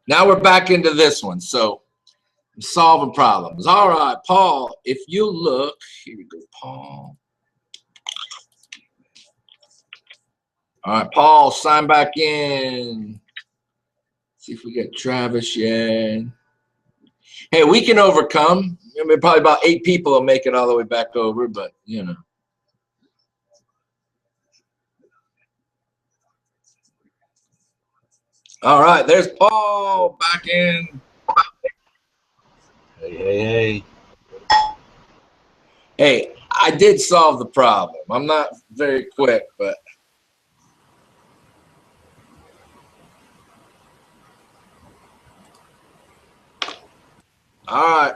Now we're back into this one. So I'm solving problems. All right, Paul, if you look, here we go, Paul. All right, Paul, sign back in. See if we get Travis yet. Hey, we can overcome. I mean, probably about 8 people will make it all the way back over, but you know. All right, there's Paul back in. Hey. Hey, I did solve the problem. I'm not very quick, but. All right.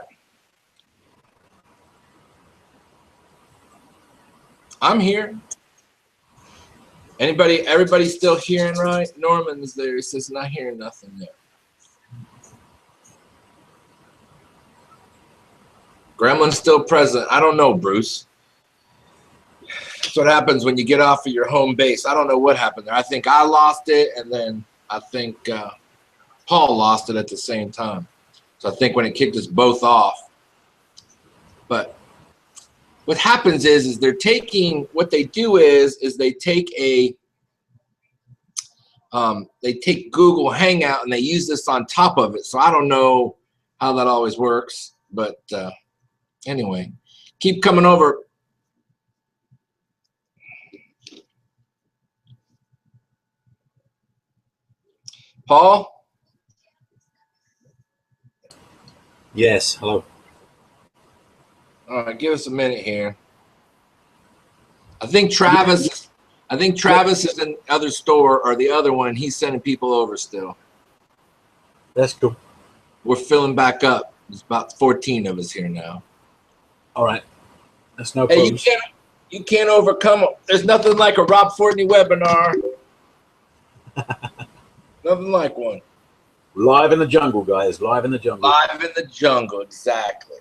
I'm here. Everybody still hearing right? Norman's there. He says not hearing nothing yet. Gremlin's still present. I don't know, Bruce. That's what happens when you get off of your home base. I don't know what happened there. I think I lost it, and then I think Paul lost it at the same time. So I think when it kicked us both off. But what happens is they're taking, what they do is they take they take Google Hangout and they use this on top of it. So I don't know how that always works, but anyway, keep coming over. Paul? Yes, hello. All right, give us a minute here. I think Travis is in the other store or the other one, and he's sending people over still. That's cool. We're filling back up. There's about 14 of us here now. All right. That's no problem. Hey, you can't overcome. There's nothing like a Rob Fortney webinar. Nothing like one. Live in the jungle, guys. Live in the jungle. Live in the jungle, exactly.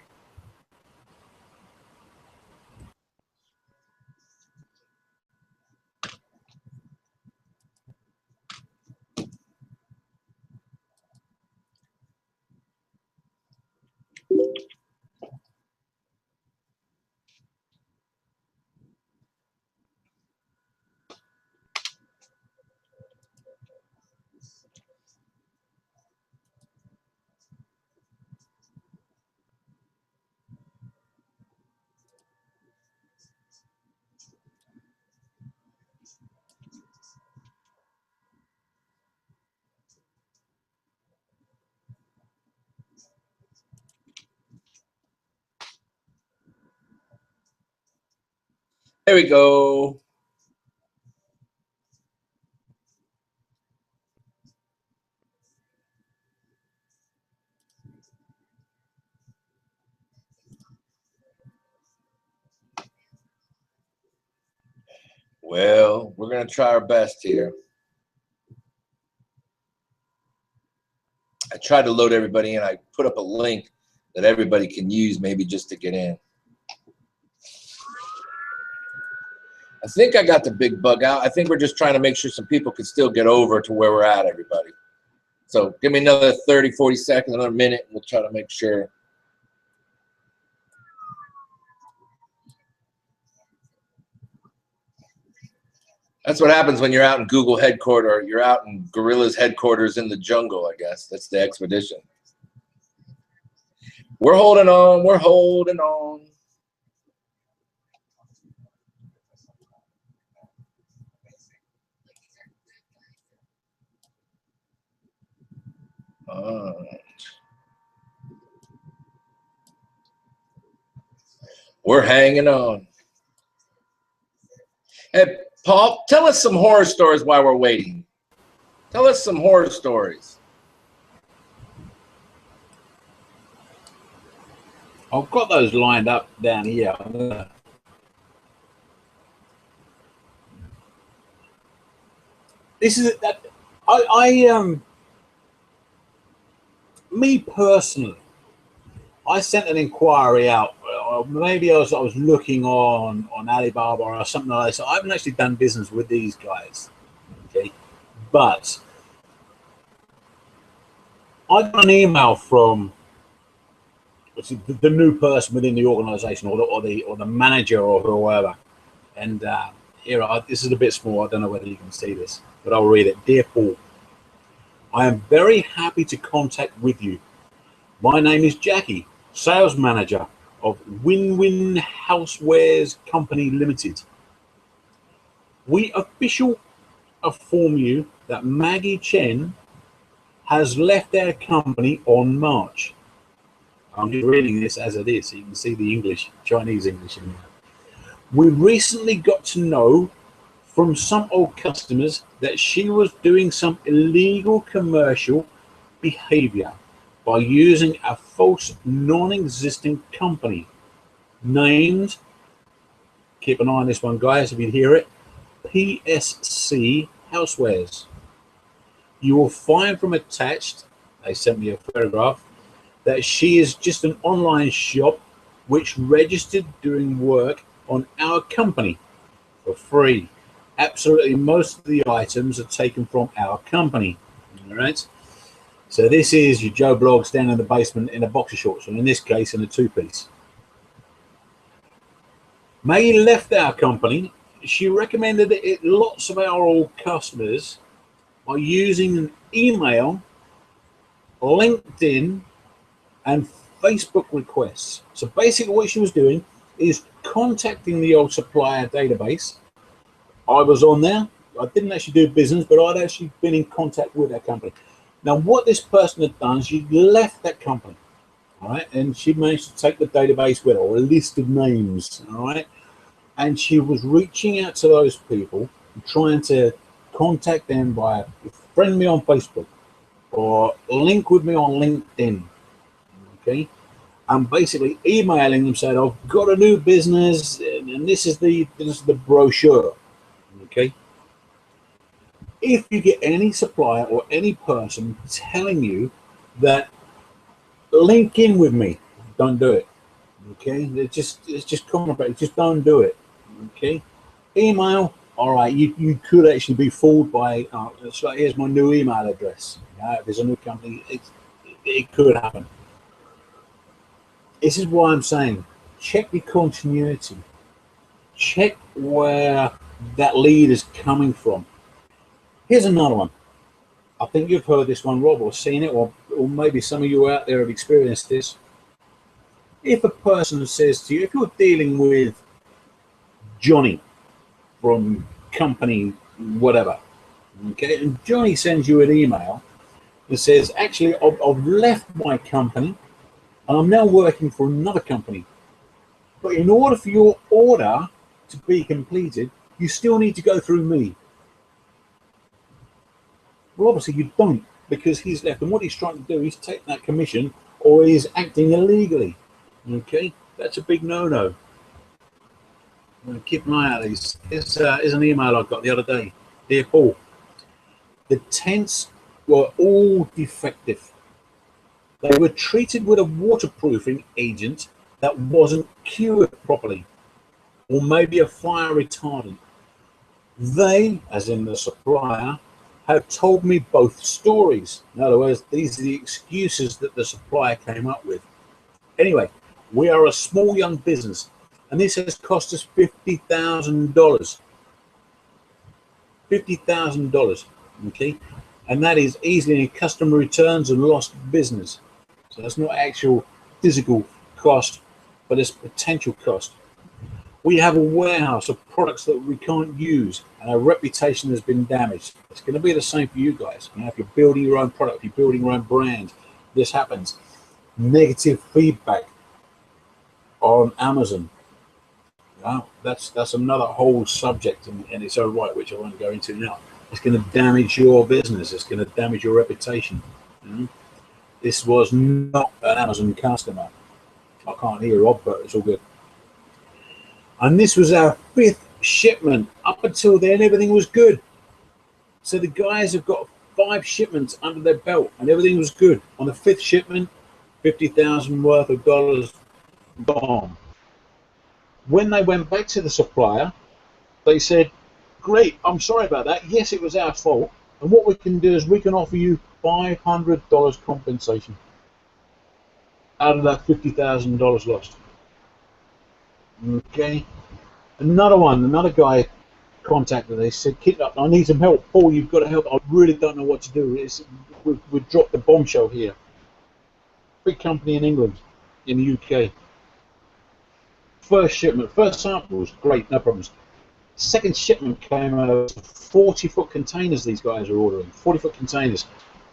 There we go. Well, we're going to try our best here. I tried to load everybody in. I put up a link that everybody can use maybe just to get in. I think I got the big bug out. I think we're just trying to make sure some people can still get over to where we're at, everybody. So give me another 30, 40 seconds, another minute, and we'll try to make sure. That's what happens when you're out in Google headquarters. You're out in Gorilla's headquarters in the jungle, I guess. That's the expedition. We're holding on. We're holding on. All right. We're hanging on. Hey, Paul, tell us some horror stories while we're waiting. Tell us some horror stories. I've got those lined up down here. This is that me personally, I sent an inquiry out. Maybe I was looking on Alibaba or something like that. So I haven't actually done business with these guys, okay? But I got an email from the new person within the organisation, or the manager or whoever, and this is a bit small. I don't know whether you can see this, but I'll read it. Dear Paul, I am very happy to contact with you. My name is Jackie, sales manager of Win-Win Housewares Company Limited. We officially inform you that Maggie Chen has left our company on March. I'm just reading this as it is, so you can see the English, Chinese English in there. We recently got to know from some old customers that she was doing some illegal commercial behavior by using a false non-existent company named, keep an eye on this one guys if you hear it, PSC Housewares. You will find from attached, they sent me a photograph, that she is just an online shop which registered doing work on our company for free. Absolutely most of the items are taken from our company. All right. So this is your Joe Bloggs down in the basement in a boxer shorts, and in this case in a two-piece. Maggie left our company. She recommended that lots of our old customers are using an email, LinkedIn, and Facebook requests. So basically what she was doing is contacting the old supplier database. I was on there. I didn't actually do business, but I'd actually been in contact with that company. Now, what this person had done, she left that company, all right, and she managed to take the database with her, or a list of names, all right, and she was reaching out to those people, trying to contact them by friend me on Facebook or link with me on LinkedIn, okay, and basically emailing them saying, I've got a new business, and this is the brochure, okay. If you get any supplier or any person telling you that link in with me, don't do it. Okay, it's just common, but just don't do it. Okay, email. All right, you could actually be fooled by. It's like, here's my new email address. If there's a new company, it could happen. This is why I'm saying check the continuity. Check where that lead is coming from. Here's another one. I think you've heard this one, Rob, or seen it, or maybe some of you out there have experienced this. If a person says to you, if you're dealing with Johnny from company whatever, okay, and Johnny sends you an email that says, actually, I've left my company and I'm now working for another company. But in order for your order to be completed, you still need to go through me. Well, obviously you don't, because he's left, and what he's trying to do is take that commission, or he's acting illegally. Okay, that's a big no-no. Keep an eye out. Here's an email I got the other day. Dear Paul, the tents were all defective. They were treated with a waterproofing agent that wasn't cured properly, or maybe a fire retardant. They, as in the supplier, have told me both stories. In other words, these are the excuses that the supplier came up with. Anyway, we are a small young business, and this has cost us $50,000. $50,000, okay? And that is easily in customer returns and lost business. So that's not actual physical cost, but it's potential cost. We have a warehouse of products that we can't use, and our reputation has been damaged. It's going to be the same for you guys. If you're building your own product, if you're building your own brand, this happens. Negative feedback on Amazon. That's another whole subject in its own right, which I won't go into now. It's going to damage your business. It's going to damage your reputation. This was not an Amazon customer. I can't hear Rob, but it's all good. And this was our 5th shipment. Up until then, everything was good. So the guys have got 5 shipments under their belt, and everything was good. On the 5th shipment, $50,000 worth of dollars gone. When they went back to the supplier, they said, great, I'm sorry about that. Yes, it was our fault. And what we can do is we can offer you $500 compensation out of that $50,000 lost. Okay. Another guy contacted. They said, "Kid, I need some help. Paul, you've got to help. I really don't know what to do. We've dropped the bombshell here. Big company in England, in the UK. First shipment, first samples, great, no problems. Second shipment came over, 40-foot containers these guys are ordering, 40-foot containers.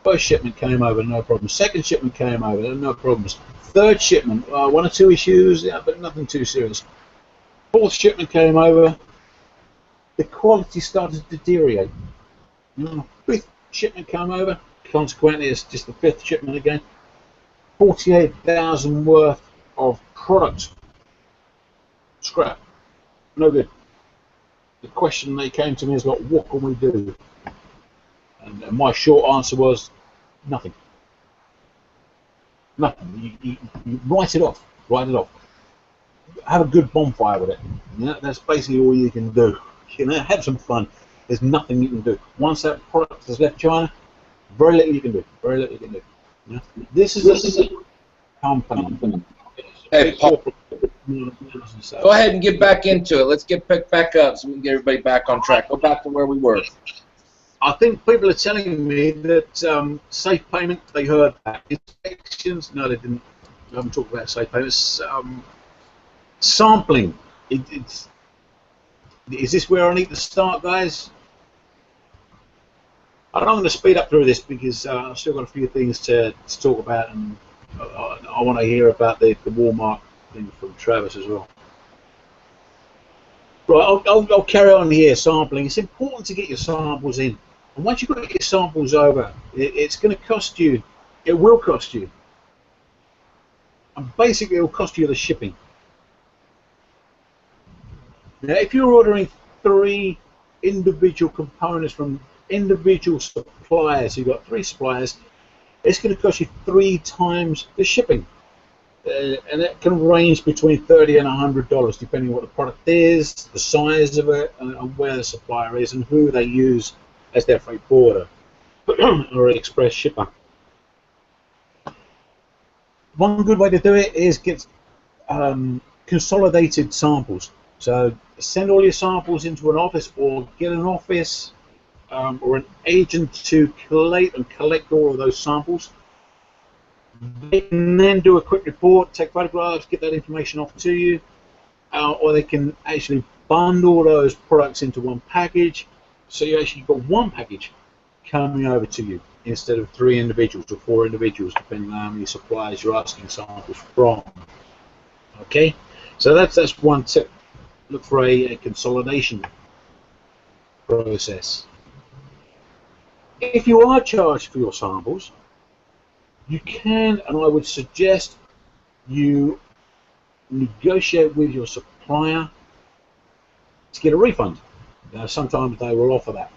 First shipment came over, no problems. Second shipment came over, no problems. Third shipment, one or two issues, yeah, but nothing too serious. Fourth shipment came over, the quality started to deteriorate. Fifth shipment came over, consequently it's just the fifth shipment again. 48,000 worth of product scrap, no good. The question they came to me is, like, what can we do? And my short answer was, nothing. Nothing. You write it off. Write it off. Have a good bonfire with it. That's basically all you can do. Have some fun. There's nothing you can do. Once that product has left China, very little you can do. Very little you can do. This is a company. Hey, Paul, go ahead and get back into it. Let's get picked back up so we can get everybody back on track. Go back to where we were. I think people are telling me that safe payment, they heard that. Inspections, no, they didn't. We haven't talked about safe payments. Sampling. Is this where I need to start, guys? I'm going to speed up through this because I've still got a few things to talk about, and I want to hear about the Walmart thing from Travis as well. Right, I'll carry on here, sampling. It's important to get your samples in. And once you've got your samples over, it's going to cost you, it will cost you. And basically it will cost you the shipping. Now if you're ordering 3 individual components from individual suppliers, you've got 3 suppliers, it's going to cost you 3 times the shipping. And it can range between $30 and $100 depending on what the product is, the size of it, and where the supplier is, and who they use as their freight forwarder or express shipper. One good way to do it is get consolidated samples. So send all your samples into an office, or get an office or an agent to collect all of those samples. They can then do a quick report, take photographs, get that information off to you, or they can actually bundle those products into one package, so you actually got one package coming over to you instead of 3 individuals or 4 individuals, depending on how many suppliers you're asking samples from. Okay, so that's one tip. Look for a consolidation process. If you are charged for your samples, you can, and I would suggest you negotiate with your supplier to get a refund. Now, sometimes they will offer that.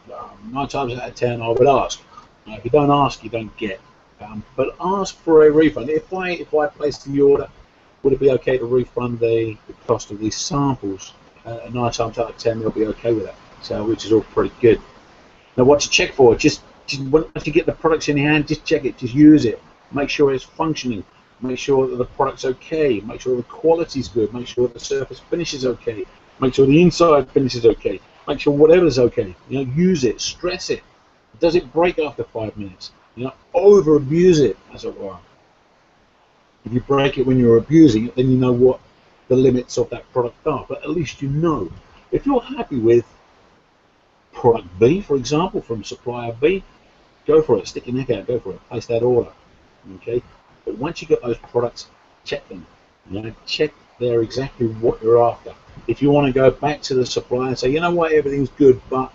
9 times out of 10, I would ask. If you don't ask, you don't get. But ask for a refund. If I placed the order, would it be okay to refund the cost of these samples? 9 times out of 10, they'll be okay with that. So, which is all pretty good. Now, what to check for? Just once you get the products in your hand, just check it. Just use it. Make sure it's functioning. Make sure that the product's okay. Make sure the quality's good. Make sure the surface finish is okay. Make sure the inside finish is okay. Make sure whatever's okay. Use it. Stress it. Does it break after 5 minutes? Over abuse it, as it were. If you break it when you're abusing it, then you know what the limits of that product are. But at least you know. If you're happy with product B, for example, from supplier B, go for it. Stick your neck out. Go for it. Place that order. Okay, but once you get those products, check them. Check they're exactly what you're after. If you want to go back to the supplier and say, you know what, everything's good, but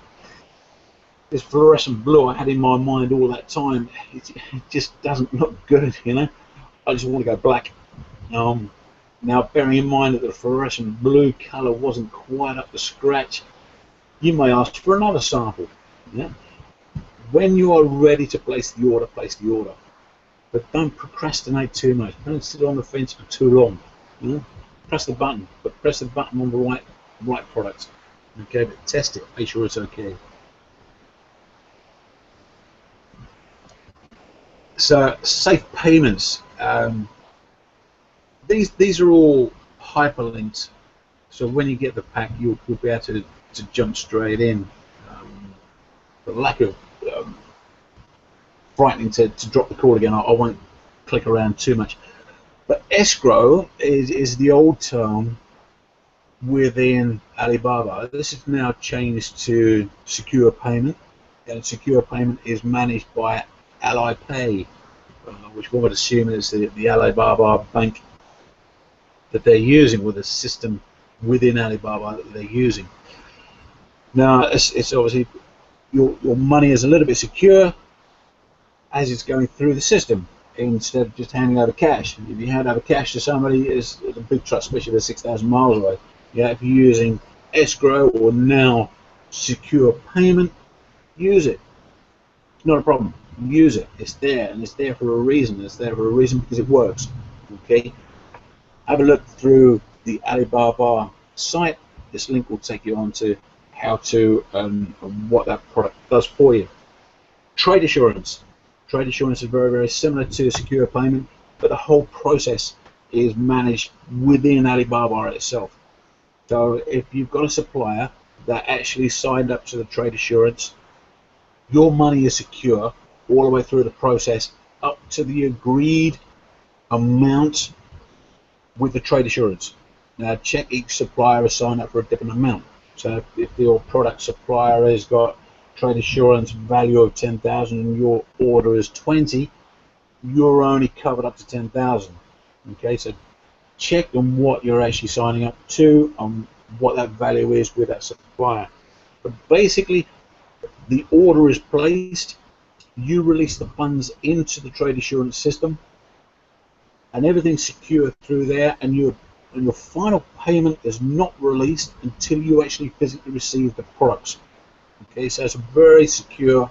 this fluorescent blue I had in my mind all that time, it just doesn't look good. I just want to go black. Now, bearing in mind that the fluorescent blue color wasn't quite up to scratch, you may ask for another sample. When you are ready to place the order, place the order. But don't procrastinate too much. Don't sit on the fence for too long. Press the button, but press the button on the right product. Okay, but test it. Make sure it's okay. So safe payments. These are all hyperlinks. So when you get the pack, you'll be able to jump straight in. The lack of frightening to drop the call again. I won't click around too much. But escrow is the old term within Alibaba. This is now changed to secure payment, and secure payment is managed by Alipay, which one would assume is the Alibaba bank that they're using, with a system within Alibaba that they're using. Now, it's obviously your money is a little bit secure as it's going through the system, instead of just handing over cash. If you hand over cash to somebody, it's a big trust, especially if they're 6,000 miles away. Yeah, if you're using escrow or now secure payment, use it. It's not a problem. Use it. It's there, and it's there for a reason. It's there for a reason because it works. Okay. Have a look through the Alibaba site. This link will take you on to how to and what that product does for you. Trade assurance. Trade assurance is very, very similar to secure payment, but the whole process is managed within Alibaba itself. So if you've got a supplier that actually signed up to the trade assurance, your money is secure all the way through the process up to the agreed amount with the trade assurance. Now check each supplier has signed up for a different amount. So if your product supplier has got trade assurance value of 10,000 and your order is 20, you're only covered up to 10,000. Okay, so check on what you're actually signing up to, what that value is with that supplier. But basically, the order is placed, you release the funds into the trade assurance system, and everything's secure through there, and your final payment is not released until you actually physically receive the products. Okay, so it's a very secure,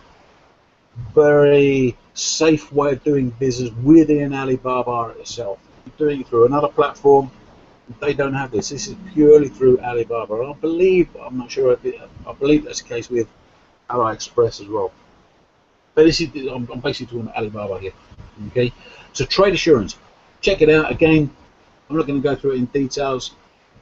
very safe way of doing business within Alibaba itself. If you're doing it through another platform, they don't have this. This is purely through Alibaba. I believe, I'm not sure, I believe that's the case with AliExpress as well. But this is, I'm basically talking about Alibaba here. Okay, so trade assurance. Check it out. Again, I'm not going to go through it in details,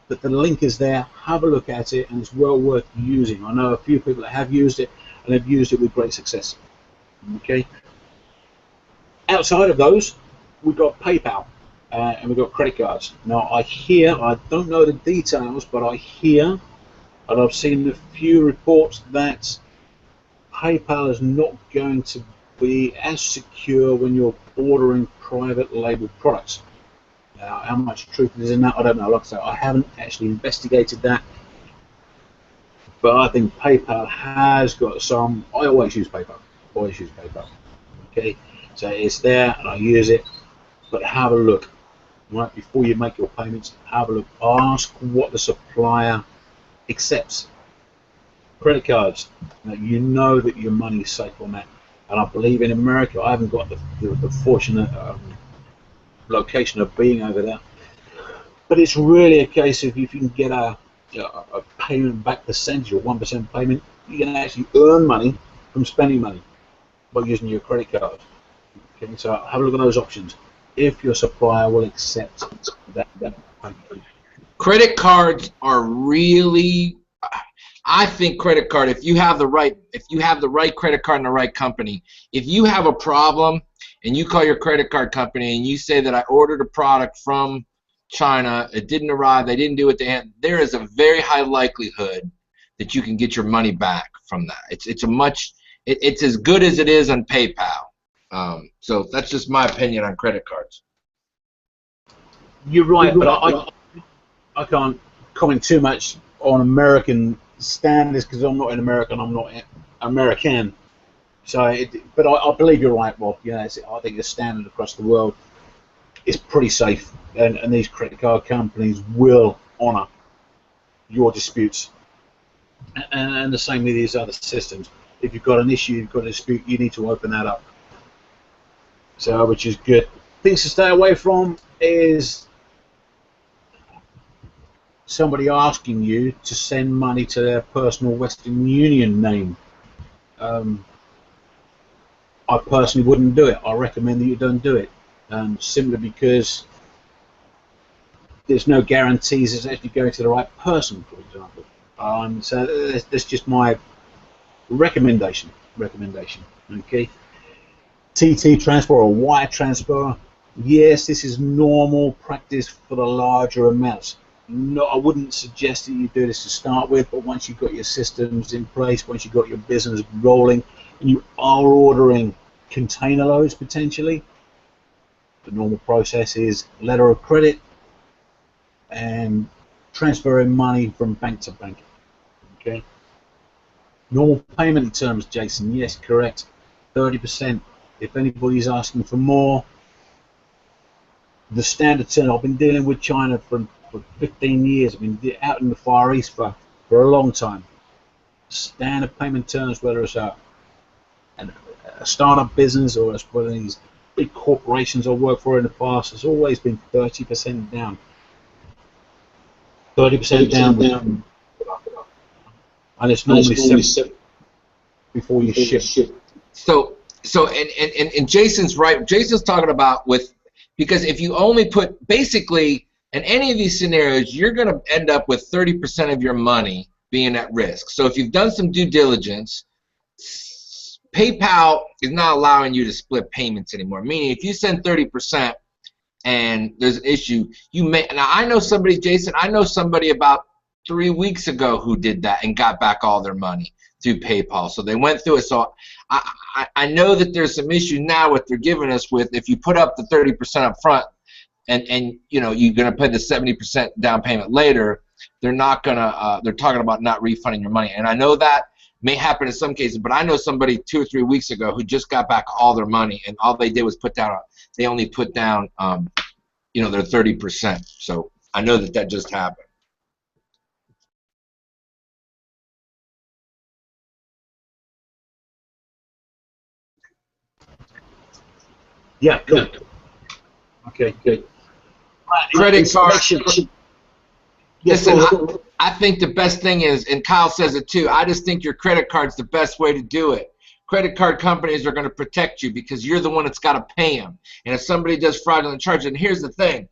but the link is there. Have a look at it, and it's well worth using. I know a few people that have used it, and they've used it with great success. Okay. Outside of those, we've got PayPal, and we've got credit cards. Now, I don't know the details, but I hear, and I've seen a few reports that PayPal is not going to be as secure when you're ordering private label products. Now, how much truth is in that, I don't know. Like I say, I haven't actually investigated that, but I think PayPal has got some. I always use PayPal. Always use PayPal. Okay, so it's there, and I use it. But have a look, right, before you make your payments. Have a look. Ask what the supplier accepts. Credit cards. Now, you know that your money is safe on that. And I believe in America, I haven't got the fortunate location of being over there, but it's really a case of if you can get a payment back percentage or 1% payment, you can actually earn money from spending money by using your credit card. Okay, so have a look at those options if your supplier will accept that payment. Credit cards are really, I think credit card, if you have the right credit card and the right company, if you have a problem and you call your credit card company and you say that I ordered a product from China, it didn't arrive, they didn't do what they had, there is a very high likelihood that you can get your money back from that. It's as good as it is on PayPal. So that's just my opinion on credit cards. You're right, but I can't comment too much on American standards because I'm not in America and I'm not American. So, but I believe you're right, Bob. Yeah, I think the standard across the world is pretty safe, and these credit card companies will honour your disputes. And the same with these other systems. If you've got an issue, you've got a dispute, you need to open that up. So, which is good. Things to stay away from is somebody asking you to send money to their personal Western Union name. I personally wouldn't do it. I recommend that you don't do it, simply because there's no guarantees it's actually going to the right person, for example. So that's just my recommendation. Okay. TT transfer or wire transfer. Yes, this is normal practice for the larger amounts. No, I wouldn't suggest that you do this to start with, but once you've got your systems in place, once you've got your business rolling, and you are ordering container loads potentially, the normal process is letter of credit and transferring money from bank to bank. Okay. Normal payment terms, Jason. Yes, correct. 30%. If anybody's asking for more, the standard term. I've been dealing with China for 15 years. I've been out in the Far East for a long time. Standard payment terms, whether it's a startup business or it's one of these big corporations I worked for in the past, has always been 30% down. 30% down. And it's normally 7 before you ship. So and Jason's right. Jason's talking about because if you only put, basically in any of these scenarios, you're going to end up with 30% of your money being at risk. So if you've done some due diligence, PayPal is not allowing you to split payments anymore. Meaning, if you send 30% and there's an issue, you may. Now I know somebody, Jason. I know somebody about 3 weeks ago who did that and got back all their money through PayPal. So they went through it. So I know that there's some issues now with they're giving us with, if you put up the 30% up front and you know you're gonna pay the 70% down payment later, they're not gonna they're talking about not refunding your money. And I know that may happen in some cases, but I know somebody 2 or 3 weeks ago who just got back all their money, and all they did was they only put down you know, their 30%. So I know that just happened. Yeah, good. Okay, good. Credit card. Yes, Listen, I think the best thing is, and Kyle says it too, I just think your credit card's the best way to do it. Credit card companies are going to protect you because you're the one that's got to pay them. And if somebody does fraudulent charges, and here's the thing,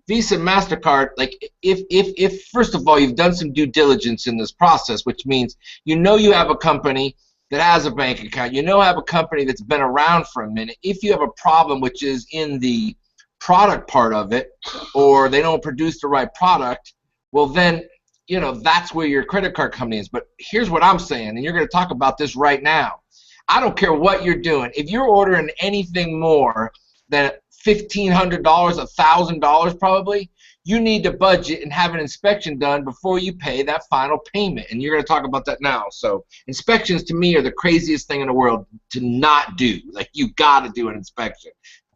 Visa and MasterCard, like if first of all you've done some due diligence in this process, which means you know you have a company that has a bank account, you know have a company that's been around for a minute. If you have a problem which is in the product part of it, or they don't produce the right product, well then, you know, that's where your credit card company is. But here's what I'm saying, and you're going to talk about this right now. I don't care what you're doing. If you're ordering anything more than $1,500, $1,000 probably, you need to budget and have an inspection done before you pay that final payment. And you're going to talk about that now. So inspections to me are the craziest thing in the world to not do. Like, you got to do an inspection.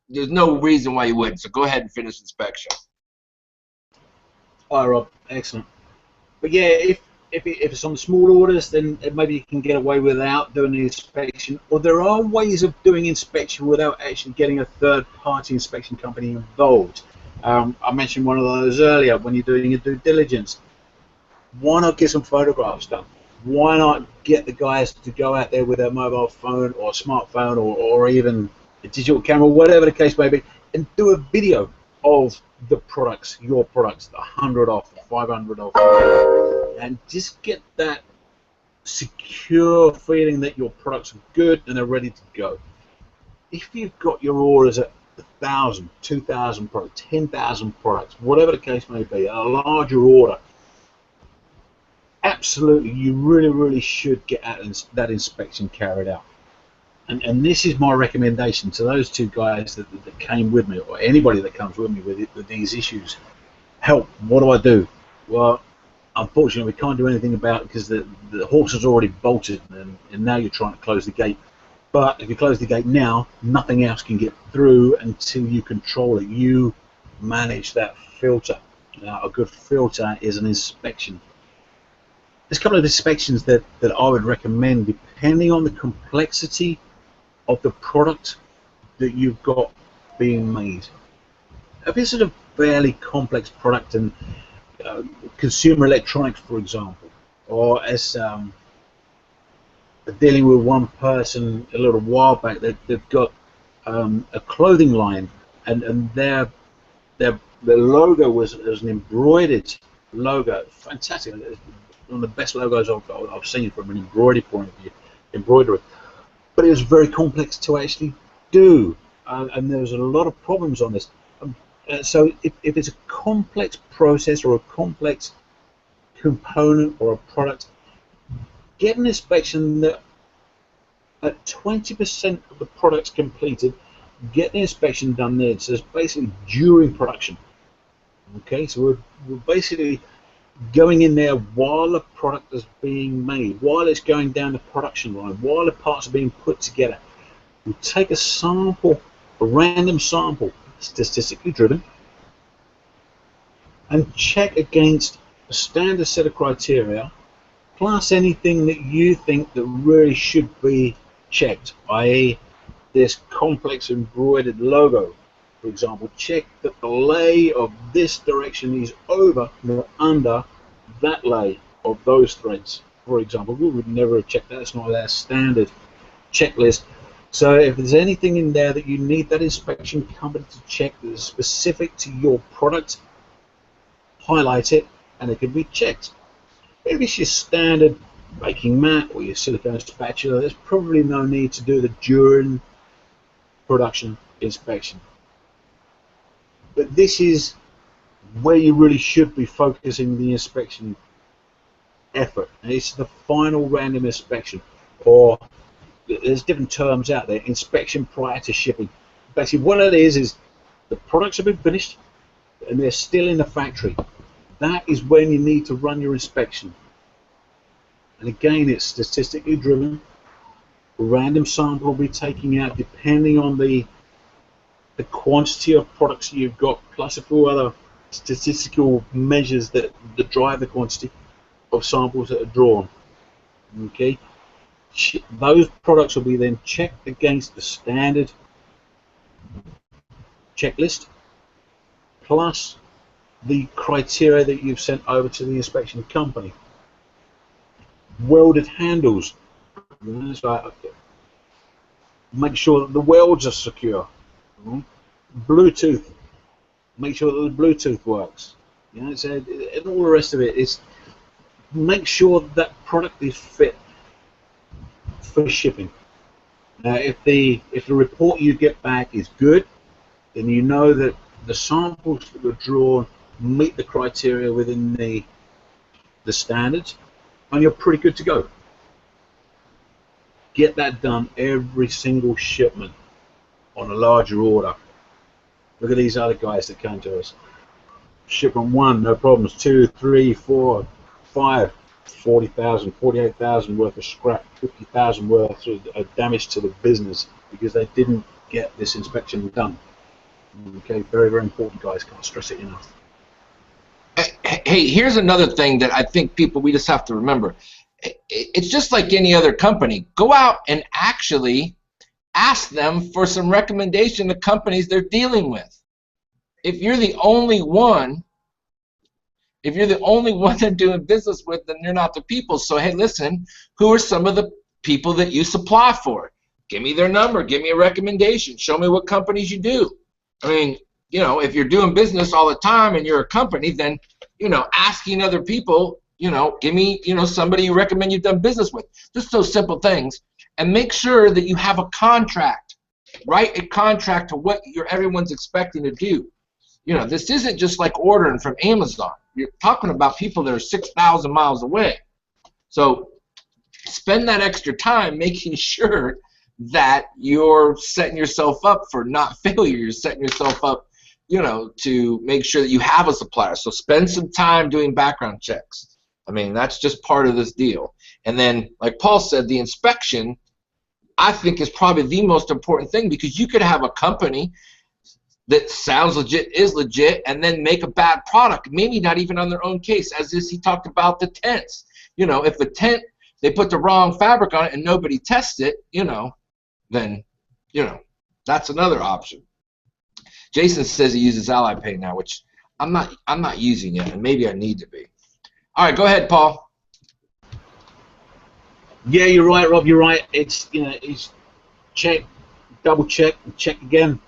There's no reason why you wouldn't. So go ahead and finish inspection. All right, Rob. Excellent. But yeah, if it's on the small orders, then maybe you can get away without doing the inspection. Or there are ways of doing inspection without actually getting a third-party inspection company involved. I mentioned one of those earlier when you're doing your due diligence. Why not get some photographs done? Why not get the guys to go out there with their mobile phone or smartphone or even a digital camera, whatever the case may be, and do a video of the products, your products, the 100 off, the 500 off, and just get that secure feeling that your products are good and they're ready to go. If you've got your orders at 1,000, 2,000 products, 10,000 products, whatever the case may be, a larger order, absolutely, you really should get that inspection carried out. And this is my recommendation to those two guys that came with me, or anybody that comes with me with these issues. Help, what do I do? Well, unfortunately, we can't do anything about it because the horse has already bolted, and now you're trying to close the gate. But if you close the gate now, nothing else can get through until you control it. You manage that filter. Now, a good filter is an inspection. There's a couple of inspections that I would recommend depending on the complexity of the product that you've got being made. If it's a fairly complex product and consumer electronics, for example, or as dealing with one person a little while back. They've got a clothing line, and their logo was an embroidered logo. Fantastic. It's one of the best logos I've seen from an embroidery point of view. Embroidery. But it was very complex to actually do, and there was a lot of problems on this. So if it's a complex process or a complex component or a product, get an inspection that at 20% of the product's completed, get the inspection done there. So it's basically during production. Okay, so we're basically going in there while the product is being made, while it's going down the production line, while the parts are being put together. We take a sample, a random sample, statistically driven, and check against a standard set of criteria, plus anything that you think that really should be checked, i.e. this complex embroidered logo, for example. Check that the lay of this direction is over, not under that lay of those threads, for example. We would never have checked that. It's not our standard checklist. So if there's anything in there that you need that inspection company to check that is specific to your product, highlight it and it can be checked. If it's your standard baking mat or your silicone spatula, there's probably no need to do the during production inspection. But this is where you really should be focusing the inspection effort. And it's the final random inspection, or there's different terms out there, inspection prior to shipping. Basically what it is the products have been finished and they're still in the factory. That is when you need to run your inspection. And again, it's statistically driven. A random sample will be taking out depending on the quantity of products you've got, plus a few other statistical measures that drive the quantity of samples that are drawn. Okay, those products will be then checked against the standard checklist, plus the criteria that you've sent over to the inspection company. Welded handles, so make sure that the welds are secure. Bluetooth, make sure that the Bluetooth works. You know, so, and all the rest of it is make sure that product is fit for shipping. Now, if the report you get back is good, then you know that the samples that were drawn meet the criteria within the standards, and you're pretty good to go. Get that done every single shipment on a larger order. Look at these other guys that come to us. Shipment 1, no problems. 2, 3, 4, 5, 40,000, 48,000 worth of scrap, 50,000 worth of damage to the business because they didn't get this inspection done. Okay, very, very important, guys. Can't stress it enough. Hey, here's another thing that I think we just have to remember. It's just like any other company. Go out and actually ask them for some recommendation to companies they're dealing with. If you're the only one they're doing business with, then you're not the people. So hey, listen, who are some of the people that you supply for? Give me their number, give me a recommendation, show me what companies you do. I mean, you know, if you're doing business all the time and you're a company, then, you know, asking other people, you know, give me, you know, somebody you recommend you've done business with. Just those simple things. And make sure that you have a contract. Write a contract to what everyone's expecting to do. You know, this isn't just like ordering from Amazon. You're talking about people that are 6,000 miles away. So spend that extra time making sure that you're setting yourself up for not failure. You're setting yourself up, you know, to make sure that you have a supplier. So spend some time doing background checks. I mean, that's just part of this deal. And then, like Paul said, the inspection, I think, is probably the most important thing, because you could have a company that sounds legit, is legit, and then make a bad product, maybe not even on their own case, as he talked about the tents. You know, if the tent, they put the wrong fabric on it and nobody tests it, you know, then, you know, that's another option. Jason says he uses Ally Pay now, which I'm not using yet, and maybe I need to be. All right, go ahead, Paul. Yeah, you're right, Rob. You're right. It's, you know, it's check, double check, and check again.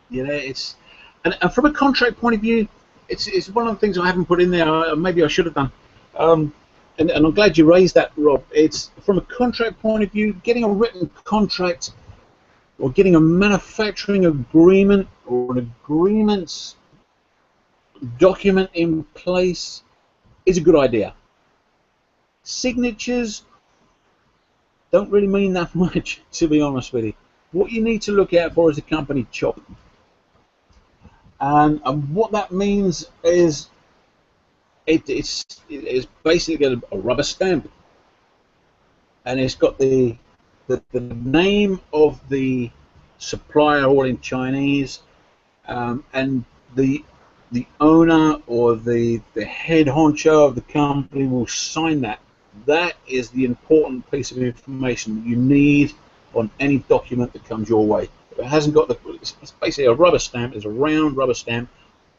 You know, it's and from a contract point of view, it's one of the things I haven't put in there. Maybe I should have done. And I'm glad you raised that, Rob. It's from a contract point of view, getting a written contract or getting a manufacturing agreement or an agreements document in place is a good idea. Signatures don't really mean that much, to be honest with you. What you need to look out for is the company chop. And what that means is it's basically a rubber stamp. And it's got the name of the supplier all in Chinese, and the owner or the head honcho of the company will sign that. That is the important piece of information that you need on any document that comes your way. If it hasn't got it's basically a rubber stamp. It's a round rubber stamp,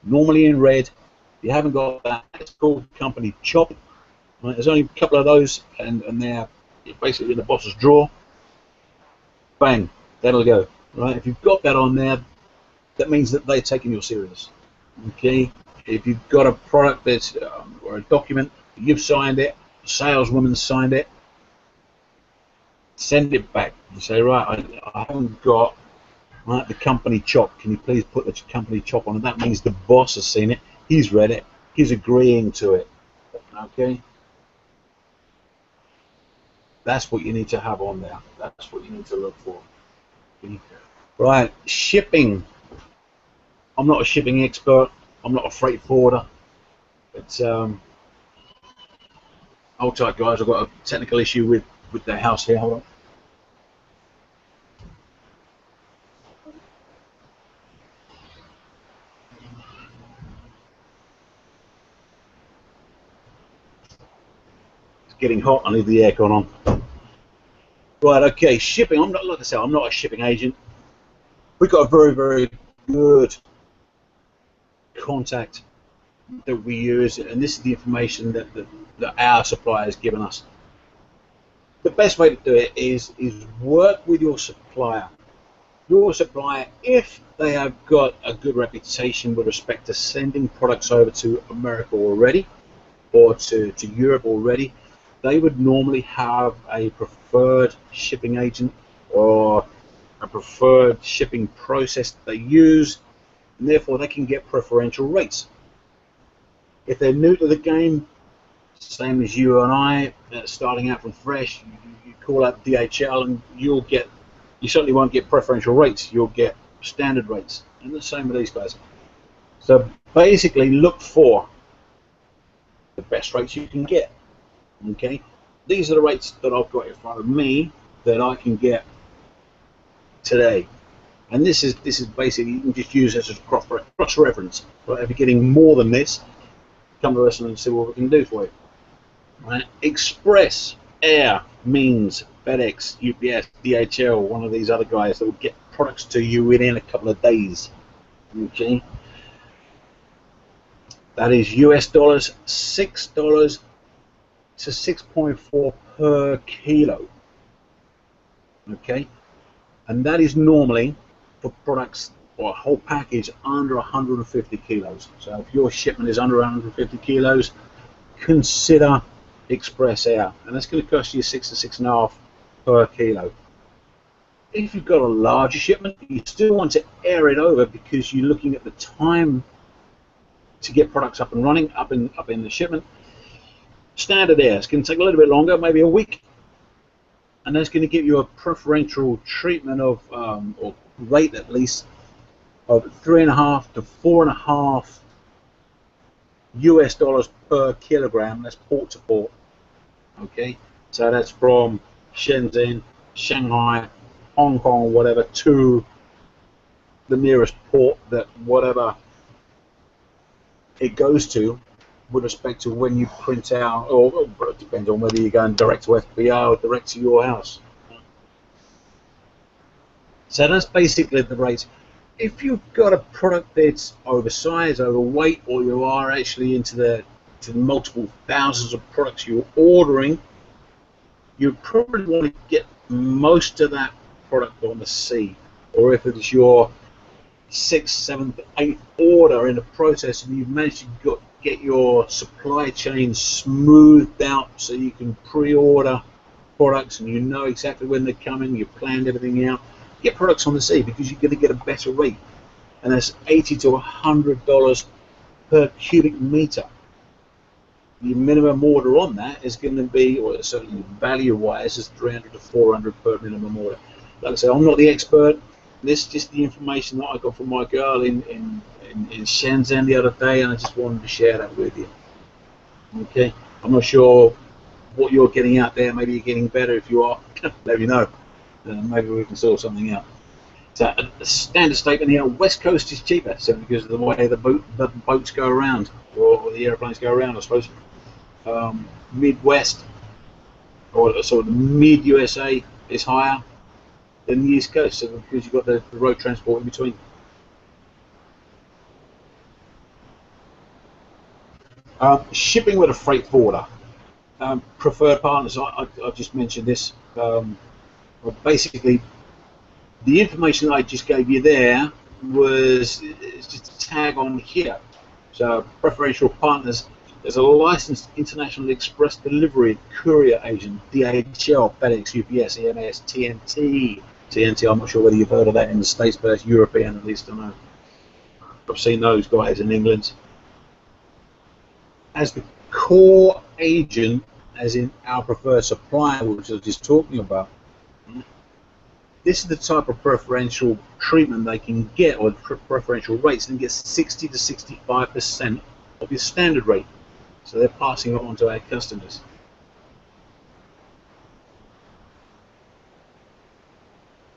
normally in red. If you haven't got that, it's called company chop. Right? There's only a couple of those, and they're basically in the boss's drawer. Bang, that'll go. Right? If you've got that on there, that means that they're taking you serious. Okay? If you've got a product that's or a document, you've signed it, the saleswoman signed it, send it back. You say, right, I haven't got the company chop. Can you please put the company chop on? And that means the boss has seen it, he's read it, he's agreeing to it. Okay? That's what you need to have on there. That's what you need to look for. Right, shipping. I'm not a shipping expert. I'm not a freight forwarder. But hold tight, guys. I've got a technical issue with the house here. Hold on. It's getting hot. I need the aircon on. Right, okay, shipping. I'm not, like I said, I'm not a shipping agent. We've got a very, very good contact that we use, and this is the information that our supplier has given us. The best way to do it is work with your supplier. Your supplier, if they have got a good reputation with respect to sending products over to America already, or to Europe already, they would normally have a preferred shipping agent or a preferred shipping process that they use, and therefore they can get preferential rates. If they're new to the game, same as you and I, starting out from fresh, you call up DHL and you certainly won't get preferential rates, you'll get standard rates, and the same with these guys. So basically look for the best rates you can get. Okay, these are the rates that I've got in front of me that I can get today, and this is basically, you can just use this as cross reference. Right? If you're getting more than this, come to us and see what we can do for you. Right? Express air means FedEx, UPS, DHL, one of these other guys that will get products to you within a couple of days. Okay, that is US dollars, $6 to 6.4 per kilo. Okay, and that is normally for products or a whole package under 150 kilos. So if your shipment is under 150 kilos, consider express air, and that's going to cost you 6 to 6.5 per kilo. If you've got a larger shipment, you still want to air it over because you're looking at the time to get products up and running, up in the shipment. Standard air, it's going to take a little bit longer, maybe a week, and that's going to give you a preferential treatment of, or rate at least, of 3.5 to 4.5 US dollars per kilogram. That's port to port. Okay, so that's from Shenzhen, Shanghai, Hong Kong, whatever, to the nearest port that whatever it goes to, with respect to when you print out, or it depends on whether you're going direct to FBR or direct to your house. So that's basically the rate. If you've got a product that's oversized, overweight, or you are actually into the multiple thousands of products you're ordering, you probably want to get most of that product on the C, or if it's your 6th, 7th, 8th order in the process and you've managed to get your supply chain smoothed out so you can pre-order products and you know exactly when they're coming, you've planned everything out, get products on the sea because you're going to get a better rate, and that's $80 to $100 per cubic meter. Your minimum order on that is going to be, or certainly value-wise, is 300 to 400 per minimum order. Like I said, I'm not the expert. This is just the information that I got from my girl in Shenzhen the other day, and I just wanted to share that with you. Okay, I'm not sure what you're getting out there. Maybe you're getting better. If you are, let me know. Maybe we can sort something out. So a standard statement here: West Coast is cheaper, so because of the way the boats go around, or the airplanes go around, I suppose. Midwest, or sort of the mid USA, is higher than the East Coast, so because you've got the road transport in between. Shipping with a freight forwarder. Preferred partners, I've just mentioned this. Well, basically, the information that I just gave you there was just a tag on here. So preferential partners, there's a licensed international express delivery courier agent, DHL, FedEx, UPS, EMS, TNT. TNT, I'm not sure whether you've heard of that in the States, but it's European at least, I know. I've seen those guys in England. As the core agent, as in our preferred supplier, which I was just talking about, this is the type of preferential treatment they can get, or preferential rates. They can get 60 to 65% of your standard rate. So they're passing it on to our customers.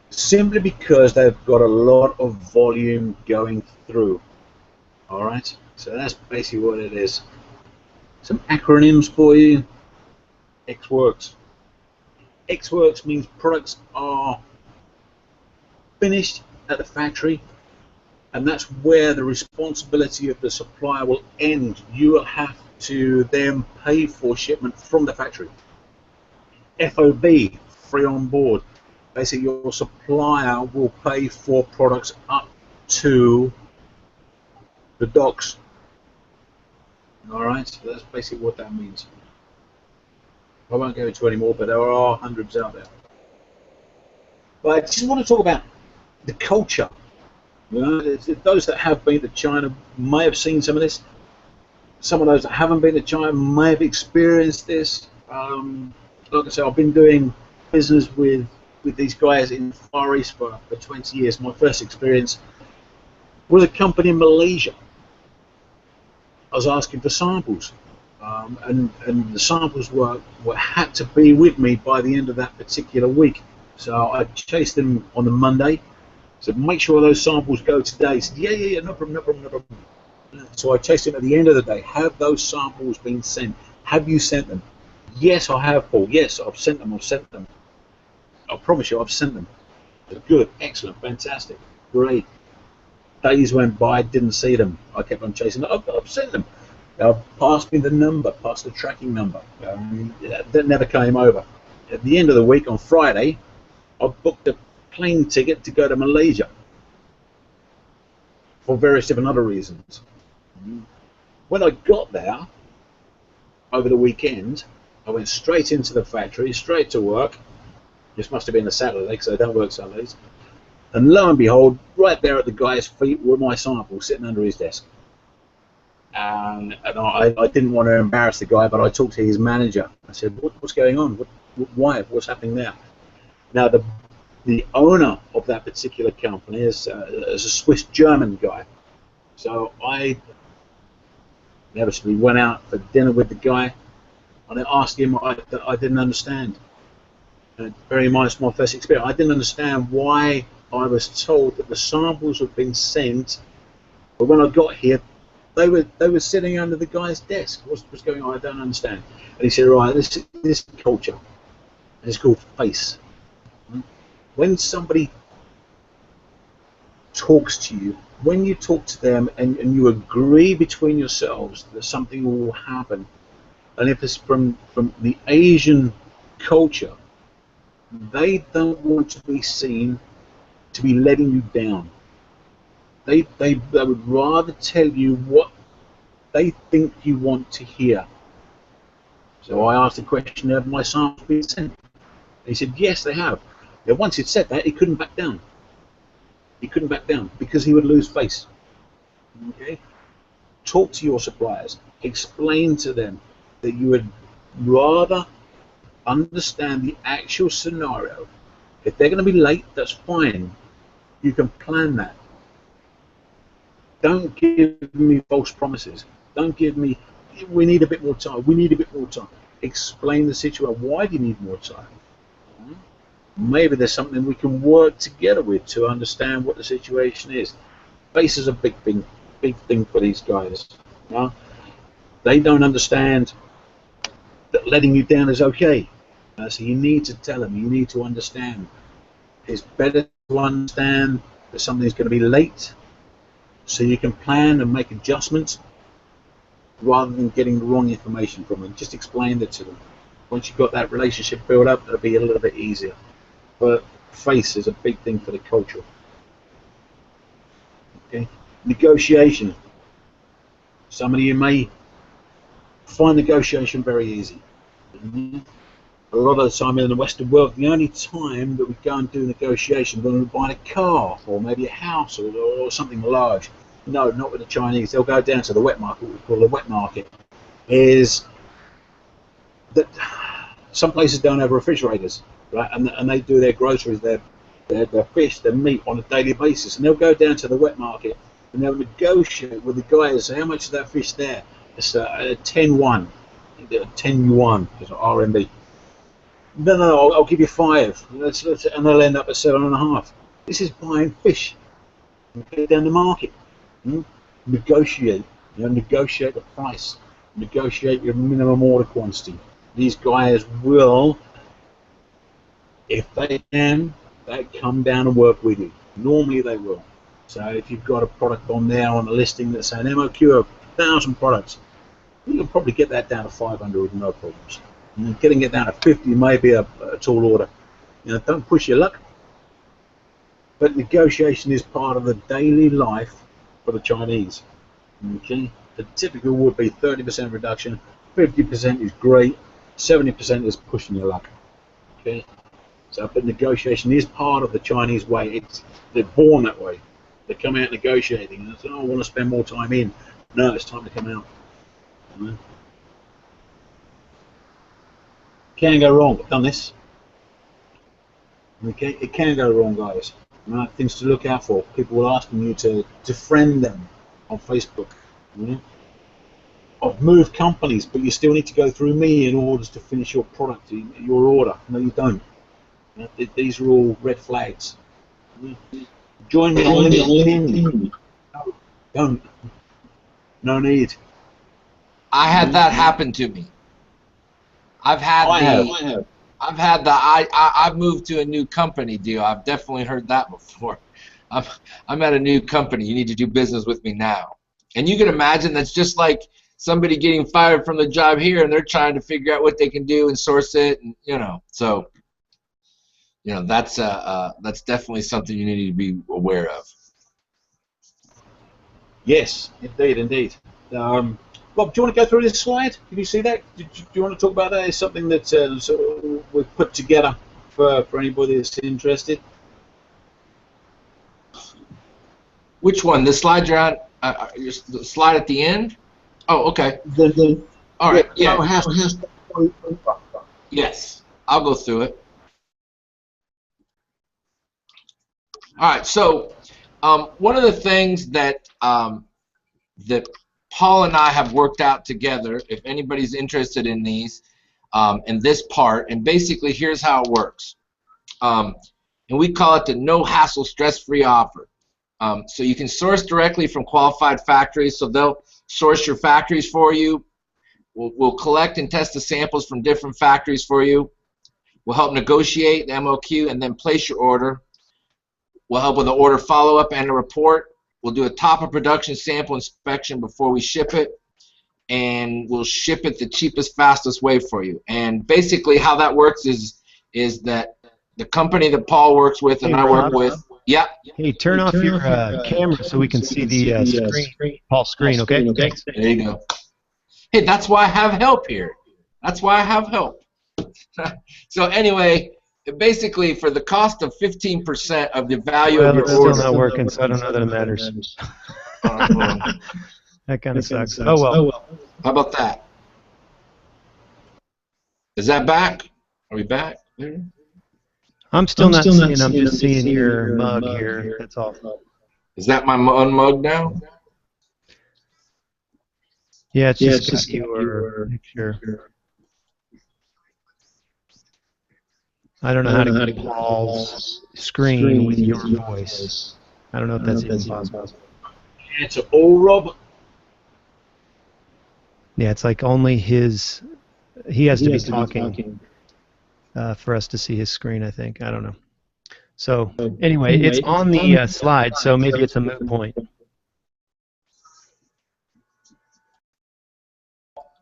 Simply because they've got a lot of volume going through. All right, so that's basically what it is. Some acronyms for you. X-Works. X-Works means products are finished at the factory, and that's where the responsibility of the supplier will end. You will have to then pay for shipment from the factory. FOB, free on board. Basically, your supplier will pay for products up to the docks. All right, so that's basically what that means. I won't go into any more, but there are hundreds out there. But I just want to talk about the culture. You know, those that have been to China may have seen some of this. Some of those that haven't been to China may have experienced this. Like I said, I've been doing business with these guys in Far East for 20 years. My first experience was a company in Malaysia. I was asking for samples, and the samples had to be with me by the end of that particular week. So I chased them on the Monday. Said, make sure those samples go today. He said, yeah, no problem, no problem, no problem. So I chased him at the end of the day. Have those samples been sent? Have you sent them? Yes, I have, Paul. Yes, I've sent them. I've sent them. I promise you, I've sent them. They're good, excellent, fantastic, great. Days went by, didn't see them. I kept on chasing them. I've sent them. Passed me the number, passed the tracking number. That never came over. At the end of the week, on Friday, I booked a plane ticket to go to Malaysia for various different other reasons. When I got there over the weekend, I went straight into the factory, straight to work. This must have been a Saturday because I don't work Sundays. And lo and behold, right there at the guy's feet were my samples sitting under his desk. And I didn't want to embarrass the guy, but I talked to his manager. I said, what's going on? Why? What's happening there? Now, the owner of that particular company is a Swiss-German guy. So I inevitably went out for dinner with the guy, and I asked him what I didn't understand. And bearing in mind it's my first experience, I didn't understand why I was told that the samples had been sent, but when I got here, they were sitting under the guy's desk. What's going on? I don't understand. And he said, right, this is culture. And it's called face. When somebody talks to you, when you talk to them and you agree between yourselves that something will happen, and if it's from the Asian culture, they don't want to be seen to be letting you down. They would rather tell you what they think you want to hear. So I asked the question, have my samples been sent? He said, yes, they have. Now, once he'd said that, he couldn't back down. He couldn't back down because he would lose face. Okay? Talk to your suppliers. Explain to them that you would rather understand the actual scenario. If they're going to be late, that's fine. You can plan that. Don't give me false promises. Don't give me, we need a bit more time. We need a bit more time. Explain the situation. Why do you need more time? Maybe there's something we can work together with to understand what the situation is. Face is a big thing for these guys. You know? They don't understand that letting you down is okay. So you need to tell them, you need to understand. It's better to understand that something's going to be late so you can plan and make adjustments rather than getting the wrong information from them. Just explain it to them. Once you've got that relationship built up, it'll be a little bit easier. But face is a big thing for the culture. Okay, negotiation. Some of you may find negotiation very easy. A lot of the time in the Western world, the only time that we go and do negotiation when we buy a car or maybe a house or something large. No, not with the Chinese. They'll go down to the wet market, what we call the wet market, is that some places don't have refrigerators, right? And they do their groceries, their fish, their meat on a daily basis. And they'll go down to the wet market and they'll negotiate with the guy and say, how much is that fish there? It's 10 yuan, is RMB. No, I'll give you 5. And they'll end up at 7.5. This is buying fish. Get down the market. Negotiate. Negotiate the price. Negotiate your minimum order quantity. These guys will, if they can, they come down and work with you. Normally they will. So if you've got a product on there on a listing that's saying MOQ of 1,000 products, you can probably get that down to 500 with no problems. Getting it down to 50 may be a tall order. Don't push your luck. But negotiation is part of the daily life for the Chinese. Okay, the typical would be 30% reduction, 50% is great, 70% is pushing your luck. Okay, so but negotiation is part of the Chinese way. They're born that way. They come out negotiating and they say, "Oh, I want to spend more time in." No, it's time to come out. Can go wrong. I've done this. Okay, it can go wrong, guys. Right, things to look out for. People will asking you to friend them on Facebook. I've moved companies, but you still need to go through me in order to finish your product, your order. No, you don't. These are all red flags. Join me on LinkedIn. No, don't. No need. I had that happen to me. I've moved to a new company deal. I've definitely heard that before. I'm at a new company. You need to do business with me now. And you can imagine that's just like somebody getting fired from the job here, and they're trying to figure out what they can do and source it, and so that's definitely something you need to be aware of. Yes, indeed. Bob, do you want to go through this slide? Can you see that? Do you want to talk about that? It's something that we've put together for anybody that's interested. Which one? The slide you're on? The slide at the end? Oh, okay. All right. Yeah. Yes, I'll go through it. All right. So one of the things that that Paul and I have worked out together, if anybody's interested in these, in this part, and basically here's how it works. And we call it the no hassle stress-free offer. So you can source directly from qualified factories, so they'll source your factories for you. We'll collect and test the samples from different factories for you. We'll help negotiate the MOQ and then place your order. We'll help with the order follow-up and a report. We'll do a top of production sample inspection before we ship it. and we'll ship it the cheapest, fastest way for you. And basically how that works is that the company that Paul works with and I work with, yeah. Hey, turn off your camera so we can see the screen, Paul's screen, okay? Thanks. There you go. Hey, that's why I have help here. That's why I have help. So anyway, basically for the cost of 15% of the value of your it's order. still not working, so I don't know that it matters. That kind of sucks. Oh well. How about that? Is that back? Are we back? I'm still not seeing. I'm just seeing your mug here. That's all. Is that my mug now? Yeah, it's just got your picture. I don't know how to get Paul's screen with your voice. I don't know if that's even possible. It's all Rob. Yeah, it's like only his. He has to be talking for us to see his screen, I think. I don't know. So anyway, it's on the slide, so maybe it's a moot point.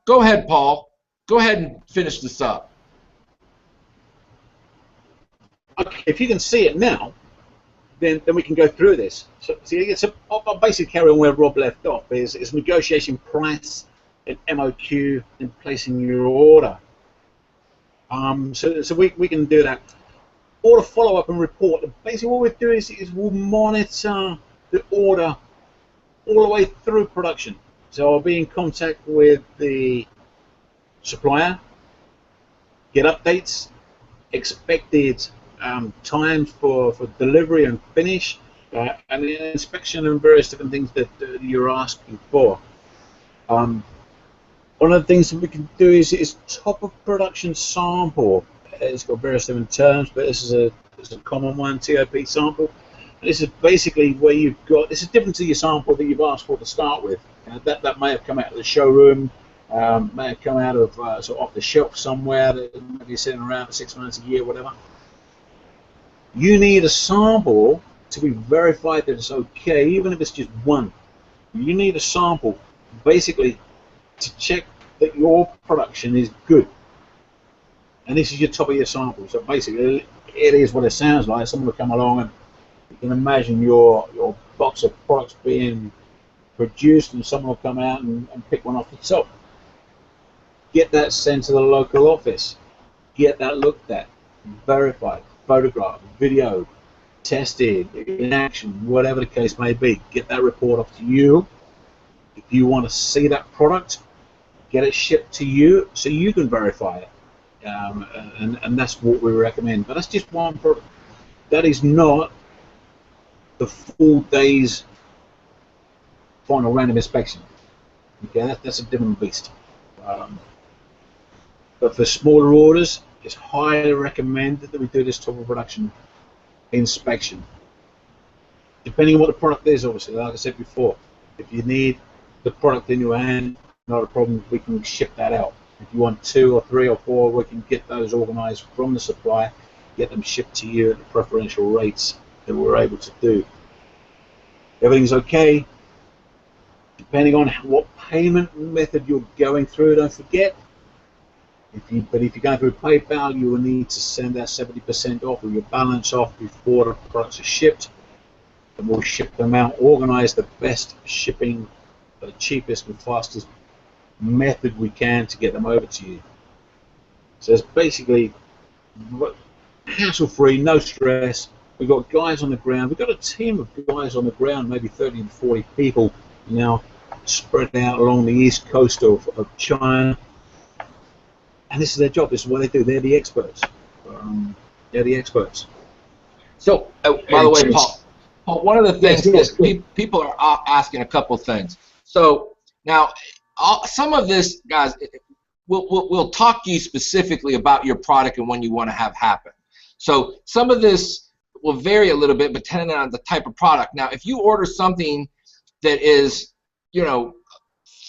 Go ahead, Paul. Go ahead and finish this up. Okay, if you can see it now, then we can go through this. So I'll basically carry on where Rob left off. Is negotiation price, and MOQ, and placing your order. So we can do that. Order follow-up and report. Basically what we do is we'll monitor the order all the way through production. So I'll be in contact with the supplier, get updates, expected times for delivery and finish, and the inspection and various different things that you're asking for. One of the things that we can do is top of production sample. It's got various different terms, but this is a common one, TOP sample. And this is basically where you've got, this is different to your sample that you've asked for to start with. That may have come out of the showroom, may have come out of sort of off the shelf somewhere that may be sitting around for 6 months, a year, whatever. You need a sample to be verified that it's okay, even if it's just one. You need a sample basically to check that your production is good. And this is your top of your sample. So basically, it is what it sounds like. Someone will come along and you can imagine your box of products being produced, and someone will come out and pick one off the top. Get that sent to the local office. Get that looked at, verified, photographed, video, tested, in action, whatever the case may be. Get that report off to you. If you want to see that product, get it shipped to you so you can verify it. And that's what we recommend. But that's just one product. That is not the full day's final random inspection. Okay, that's a different beast. But for smaller orders, it's highly recommended that we do this top of production inspection. Depending on what the product is, obviously, like I said before, if you need the product in your hand, not a problem, we can ship that out. If you want 2 or 3 or 4, we can get those organized from the supplier, get them shipped to you at the preferential rates that we're able to do. Everything's okay. Depending on what payment method you're going through, don't forget, if you're going through PayPal, you will need to send that 70% off or your balance off before the products are shipped, and we'll ship them out, organize the best shipping, the cheapest and fastest method we can to get them over to you. So it's basically hassle-free, no stress. We've got guys on the ground. We've got a team of guys on the ground, maybe 30 to 40 people now spread out along the east coast of China. And this is their job. This is what they do. They're the experts. They're the experts. So, by the way, Paul, one of the things is people are asking a couple things. So now, some of this, guys, we'll talk to you specifically about your product and when you want to have happen. So some of this will vary a little bit depending on the type of product. Now, if you order something that is,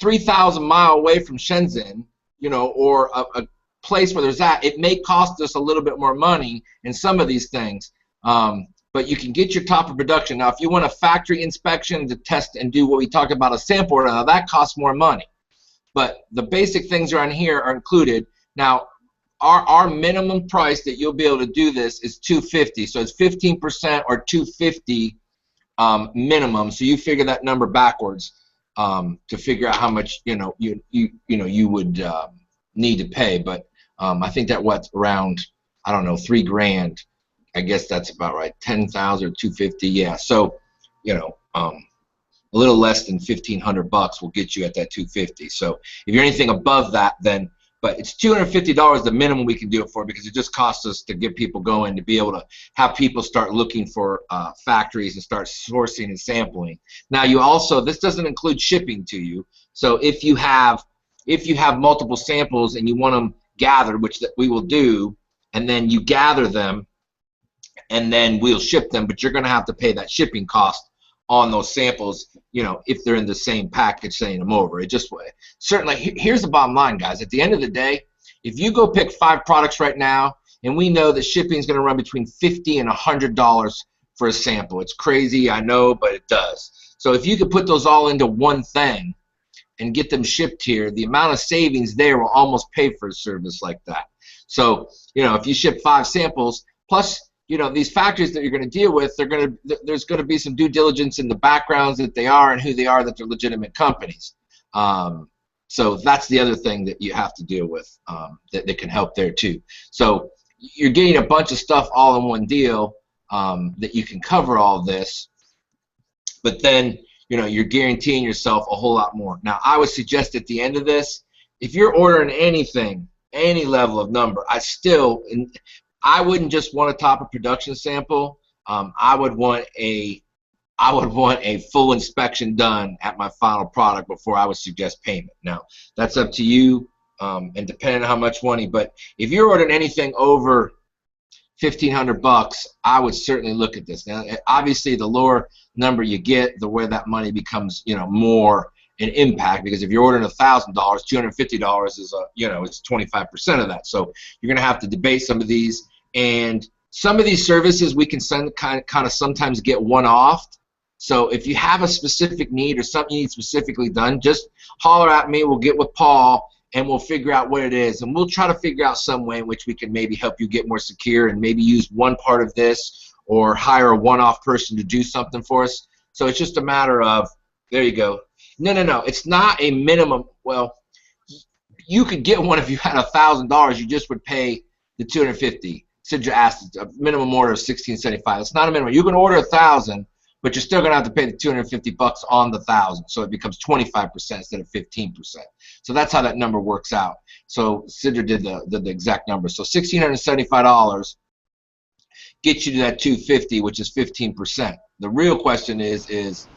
3,000 miles away from Shenzhen, or a place where there's that, it may cost us a little bit more money in some of these things. But you can get your top of production. Now, if you want a factory inspection to test and do what we talked about, a sample order, now that costs more money. but the basic things around here are included. Now, our minimum price that you'll be able to do this is $250. So it's 15% or $250 minimum. So you figure that number backwards to figure out how much you would need to pay. But I think that what's around, I don't know, $3,000. I guess that's about right. 10,000 or 250. Yeah. So a little less than $1,500 will get you at that 250. So if you're anything above that, then, but it's $250 the minimum we can do it for, because it just costs us to get people going, to be able to have people start looking for factories and start sourcing and sampling. Now, you also, this doesn't include shipping to you. So if you have multiple samples and you want them gathered, which that we will do, and then you gather them and then we'll ship them, but you're going to have to pay that shipping cost on those samples, if they're in the same package, sending them over. It just, certainly, here's the bottom line, guys. At the end of the day, if you go pick 5 products right now, and we know that shipping is going to run between $50 and $100 for a sample. It's crazy, I know, but it does. So if you could put those all into one thing and get them shipped here, the amount of savings there will almost pay for a service like that. So, if you ship 5 samples, plus, these factories that you're going to deal with, there's going to be some due diligence in the backgrounds that they are and who they are, that they're legitimate companies. So that's the other thing that you have to deal with that can help there too. So you're getting a bunch of stuff all in one deal that you can cover all this, but then you're guaranteeing yourself a whole lot more. Now, I would suggest at the end of this, if you're ordering anything, any level of number, I wouldn't just want a top of production sample. I would want a full inspection done at my final product before I would suggest payment. Now, that's up to you, and depending on how much money. But if you're ordering anything over $1,500, I would certainly look at this. Now, obviously, the lower number you get, the where that money becomes, more an impact, because if you're ordering $1,000, $250 is it's 25% of that. So you're going to have to debate some of these. And some of these services we can kind of sometimes get one-off. So if you have a specific need or something you need specifically done, just holler at me. We'll get with Paul and we'll figure out what it is. And we'll try to figure out some way in which we can maybe help you get more secure and maybe use one part of this or hire a one-off person to do something for us. So it's just a matter of, there you go. No. It's not a minimum. Well, you could get one if you had $1,000. You just would pay the $250. Sidra asked a minimum order of $1,675. It's not a minimum. You can order 1,000, but you're still going to have to pay the $250 on the 1,000. So it becomes 25% instead of 15%. So that's how that number works out. So Sidra did the exact number. So $1,675 gets you to that $250, which is 15%. The real question is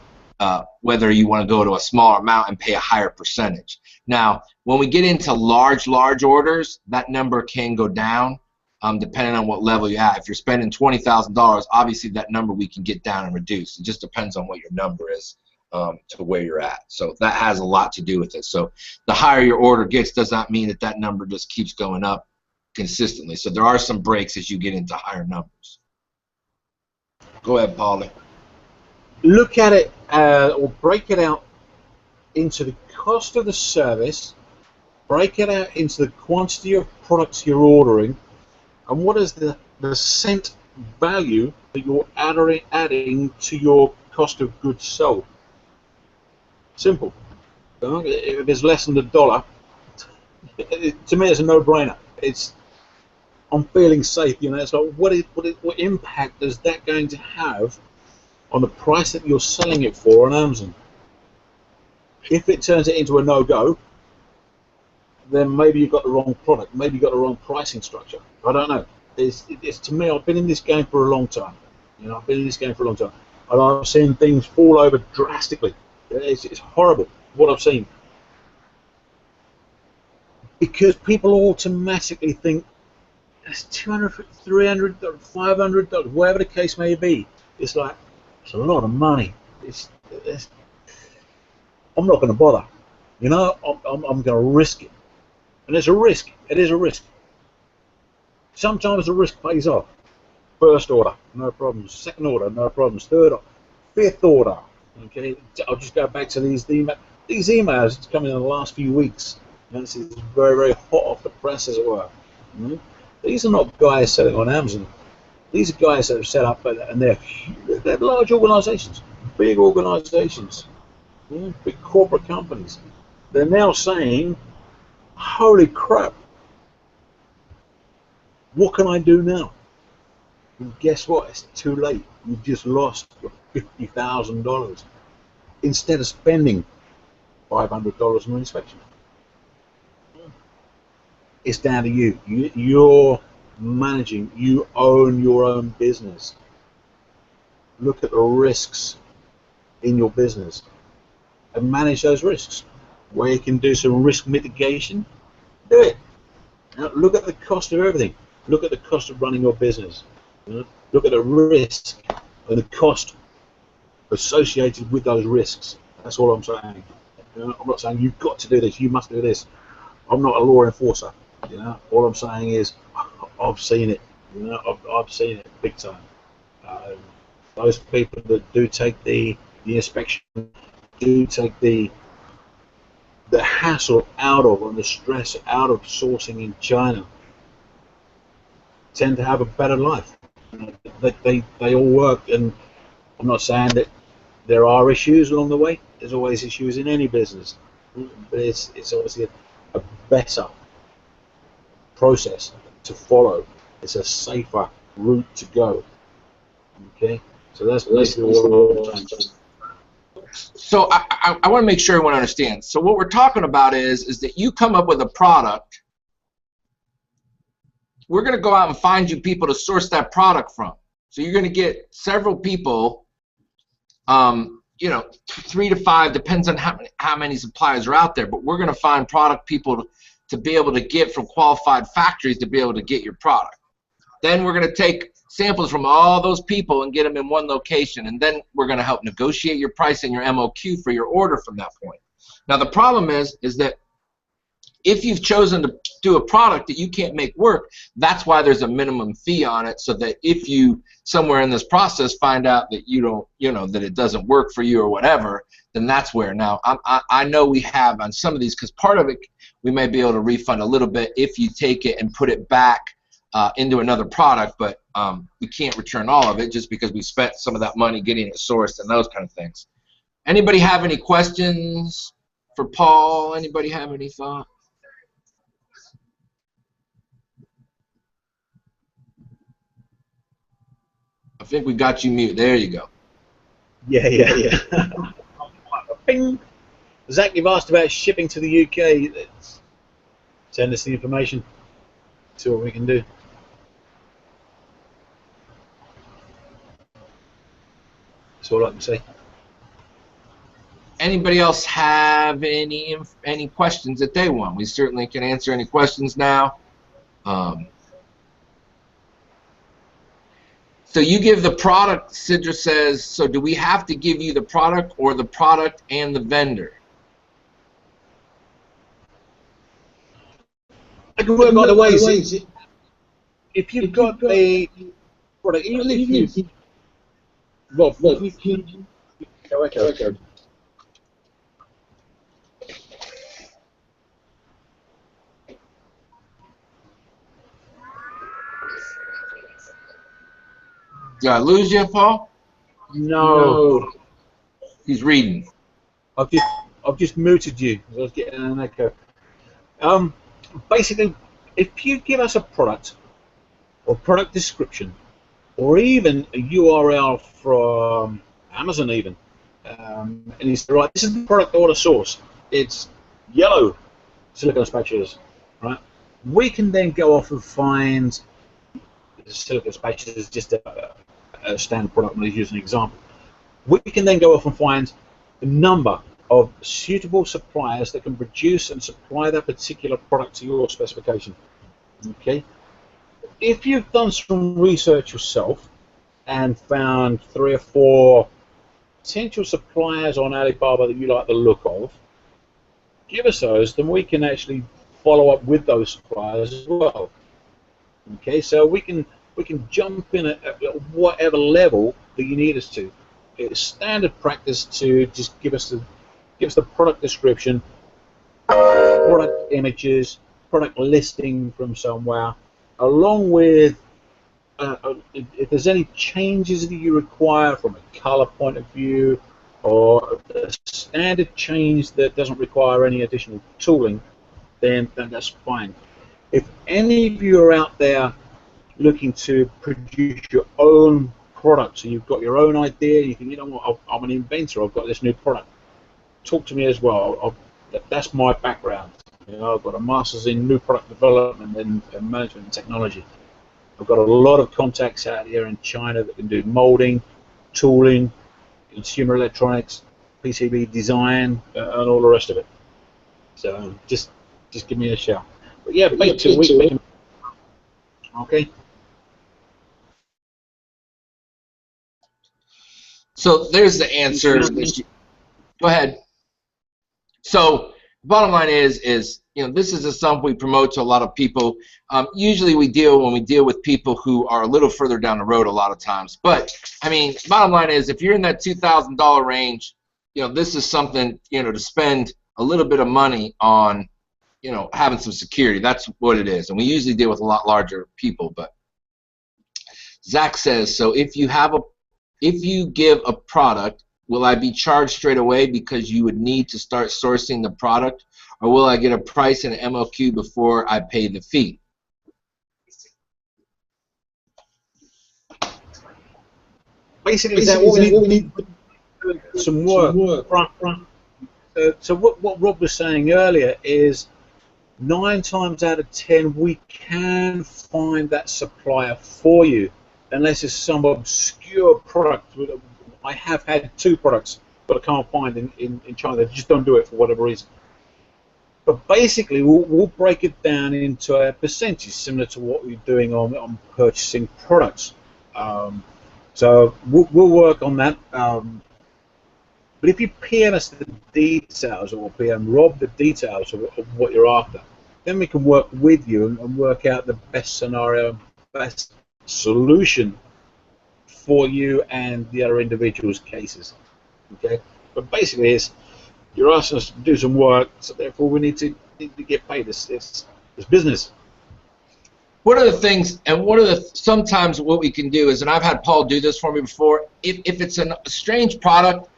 whether you want to go to a smaller amount and pay a higher percentage. Now, when we get into large orders, that number can go down. Depending on what level you have. If you're spending $20,000, obviously that number we can get down and reduce. It just depends on what your number is to where you're at. So that has a lot to do with it. So the higher your order gets does not mean that number just keeps going up consistently. So there are some breaks as you get into higher numbers. Go ahead, Paulie. Look at it or break it out into the cost of the service, break it out into the quantity of products you're ordering, and what is the cent value that you're adding to your cost of goods sold. Simple. If it's less than $1, to me it's a no-brainer. I'm feeling safe, It's like what impact is that going to have on the price that you're selling it for on Amazon? If it turns it into a no-go, then maybe you've got the wrong product, maybe you've got the wrong pricing structure. I don't know. It's to me, I've been in this game for a long time. I've been in this game for a long time, and I've seen things fall over drastically. It's horrible what I've seen, because people automatically think it's $200, $300, $500, whatever the case may be. It's like, it's a lot of money. I'm not going to bother. I'm going to risk it. And it's a risk. It is a risk. Sometimes the risk pays off. First order, no problems. Second order, no problems. Third order, fifth order. Okay, I'll just go back to these. these emails coming in the last few weeks, and this is very, very hot off the press, as it were. These are not guys selling on Amazon. These are guys that have set up, and they're large organisations, big organisations, big corporate companies. They're now saying, "Holy crap! What can I do now?" And guess what? It's too late. You've just lost your $50,000 instead of spending $500 on an inspection. It's down to you. You're managing. You own your own business. Look at the risks in your business and manage those risks. Where you can do some risk mitigation, do it. Now, look at the cost of everything. Look at the cost of running your business. Look at the risk and the cost associated with those risks. That's all I'm saying. I'm not saying you've got to do this, you must do this. I'm not a law enforcer. All I'm saying is I've seen it. I've seen it big time. Those people that do take the inspection, do take the hassle out of and the stress out of sourcing in China, tend to have a better life. They all work, and I'm not saying that there are issues along the way. There's always issues in any business, but it's obviously a better process to follow. It's a safer route to go. Okay, so that's basically all I'm saying. So I want to make sure everyone understands. So what we're talking about is that you come up with a product. We're going to go out and find you people to source that product from. So you're going to get several people, 3 to 5, depends on how many suppliers are out there. But we're going to find product people to be able to get from qualified factories to be able to get your product. Then we're going to take samples from all those people and get them in one location. And then we're going to help negotiate your price and your MOQ for your order from that point. Now the problem is that if you've chosen to do a product that you can't make work, that's why there's a minimum fee on it, so that if you somewhere in this process find out that you don't, that it doesn't work for you or whatever, then that's where. Now I know we have on some of these, because part of it we may be able to refund a little bit if you take it and put it back into another product, but we can't return all of it just because we spent some of that money getting it sourced and those kind of things. Anybody have any questions for Paul? Anybody have any thought? I think we got you mute. There you go. Yeah. Bing. Zach, you've asked about shipping to the UK. Send us the information. See what we can do. That's all I can say. Anybody else have any questions that they want? We certainly can answer any questions now. So you give the product, Sidra says, so do we have to give you the product or the product and the vendor? I can work either way. If you've got a product, even if you... Rob, okay. Did I lose you, Paul? No. He's reading. I've just muted you. I was getting an echo. Basically, if you give us a product or product description, or even a URL from Amazon, even, and you say, right, this is the product I want to source. It's yellow silicone spatulas, right? We can then go off and find silicone spatulas, just a standard product. I'm going to use an example. We can then go off and find a number of suitable suppliers that can produce and supply that particular product to your specification. Okay. If you've done some research yourself and found 3 or 4 potential suppliers on Alibaba that you like the look of, give us those, then we can actually follow up with those suppliers as well. Okay, so we can jump in at whatever level that you need us to. It's standard practice to just give us gives the product description, product images, product listing from somewhere, along with if there's any changes that you require from a color point of view, or a standard change that doesn't require any additional tooling, then that's fine. If any of you are out there looking to produce your own product, so you've got your own idea, you think, you know what, I'm an inventor, I've got this new product, talk to me as well. That's my background. You know, I've got a master's in new product development and management and technology. I've got a lot of contacts out here in China that can do molding, tooling, consumer electronics, PCB design, and all the rest of it. So just give me a shout. But yeah, basically, okay. So there's the answer. Go ahead. So bottom line is you know, this is just something we promote to a lot of people. Usually when we deal with people who are a little further down the road a lot of times. But I mean, bottom line is, if you're in that $2,000 range, you know, this is something, you know, to spend a little bit of money on, you know, having some security. That's what it is. And we usually deal with a lot larger people. But Zach says, so if you give a product, will I be charged straight away because you would need to start sourcing the product, or will I get a price and an MOQ before I pay the fee? Basically, we need some work. So what Rob was saying earlier is 9 times out of 10 we can find that supplier for you, unless it's some obscure product. I have had 2 products that I can't find in China. They just don't do it for whatever reason. But basically, we'll break it down into a percentage similar to what we're doing on purchasing products. So we'll work on that. But if you PM us the details, or PM Rob the details of what you're after, then we can work with you and work out the best scenario, best solution for you and the other individuals' cases. Okay, but basically, you're asking us to do some work, so therefore we need to get paid. It's business. One of the things, and sometimes what we can do is, and I've had Paul do this for me before, if it's a strange product,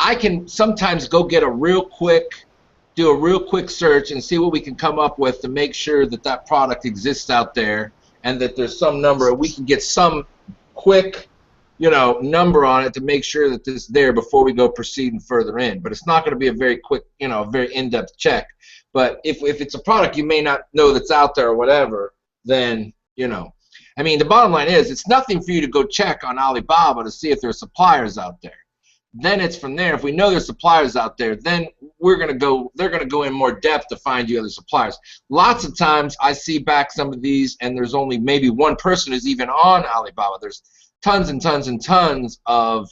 I can sometimes go get do a real quick search and see what we can come up with to make sure that that product exists out there, and that there's some number, we can get some quick, you know, number on it to make sure that this is there before we go proceeding further in. But it's not going to be a very quick, you know, very in-depth check. But if it's a product you may not know that's out there or whatever, then, you know, I mean, the bottom line is, it's nothing for you to go check on Alibaba to see if there are suppliers out there. Then it's from there. If we know there's suppliers out there, then they're going to go in more depth to find you other suppliers. Lots of times I see back some of these, and there's only maybe one person who's even on Alibaba. There's tons and tons and tons of,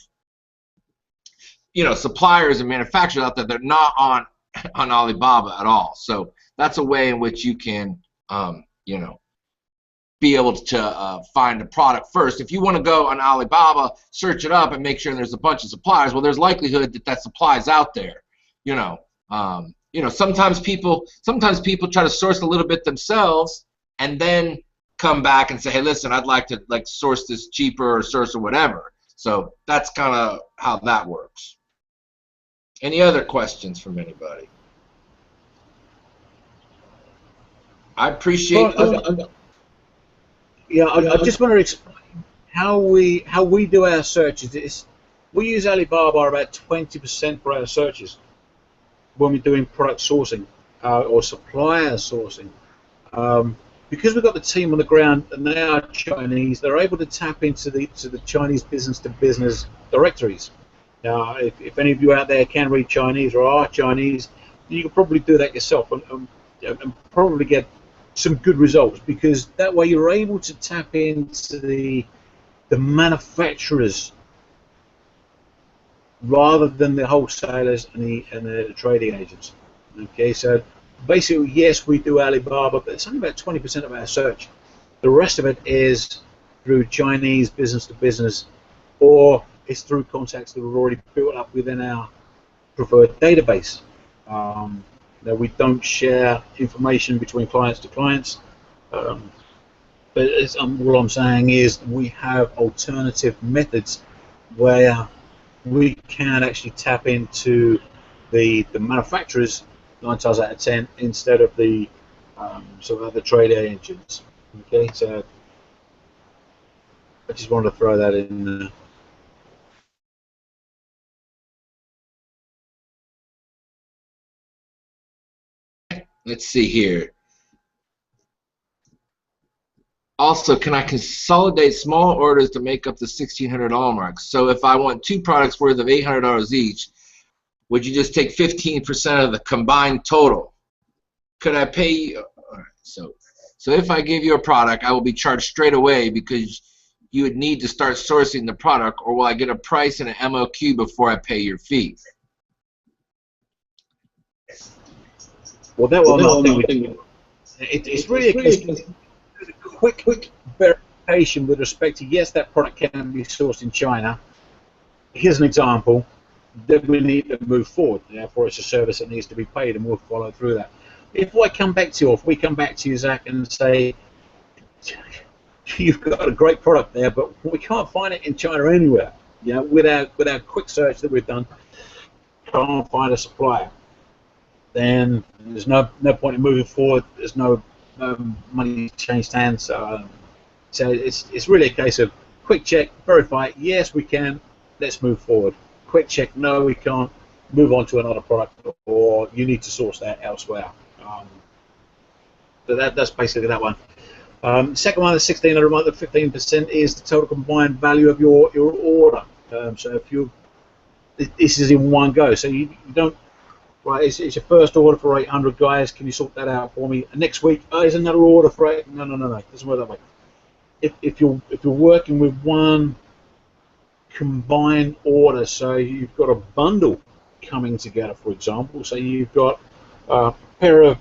you know, suppliers and manufacturers out there that are not on Alibaba at all. So that's a way in which you can, you know, be able to find a product first. If you want to go on Alibaba, search it up and make sure there's a bunch of suppliers, well, there's likelihood that supply is out there. You know, sometimes people try to source a little bit themselves and then come back and say, hey, listen, I'd like to source this cheaper or source or whatever. So that's kind of how that works. Any other questions from anybody? I appreciate. Yeah, I just want to explain how we do our searches. We use Alibaba about 20% for our searches when we're doing product sourcing or supplier sourcing. Because we've got the team on the ground and they are Chinese, they're able to tap into the Chinese business-to-business directories. Now, if any of you out there can read Chinese or are Chinese, you can probably do that yourself and probably get some good results, because that way you're able to tap into the manufacturers rather than the wholesalers and the trading agents. Okay, so basically, yes, we do Alibaba, but it's only about 20% of our search. The rest of it is through Chinese business to business, or it's through contacts that we've already built up within our preferred database. That we don't share information between clients to clients. But what I'm saying is we have alternative methods where we can actually tap into the manufacturers 9 times out of 10 instead of the sort of other trade agents. Okay, so I just wanted to throw that in there. Let's see here. Also, can I consolidate small orders to make up the $1,600 mark? So if I want 2 products worth of $800 each, would you just take 15% of the combined total? Could I pay you? All right, so if I give you a product, I will be charged straight away because you would need to start sourcing the product, or will I get a price and an MOQ before I pay your fee? Well, that one, it's really a case of quick verification with respect to, yes, that product can be sourced in China. Here's an example. Then we need to move forward. Therefore, it's a service that needs to be paid, and we'll follow through that. If we come back to you, Zach, and say, you've got a great product there, but we can't find it in China anywhere. You know, with our quick search that we've done, can't find a supplier. Then there's no point in moving forward. There's no money changed hands. So it's really a case of quick check, verify. Yes, we can. Let's move forward. Quick check. No, we can't. Move on to another product, or you need to source that elsewhere. So that's basically that one. Second one, the 1600 a month, the 15% is the total combined value of your order. So if this is in one go, so you don't. Right, it's your first order for 800 guys. Can you sort that out for me? And next week, there's another order for 8. No. It doesn't work that way. If you're working with one combined order, so you've got a bundle coming together, for example. So you've got a pair of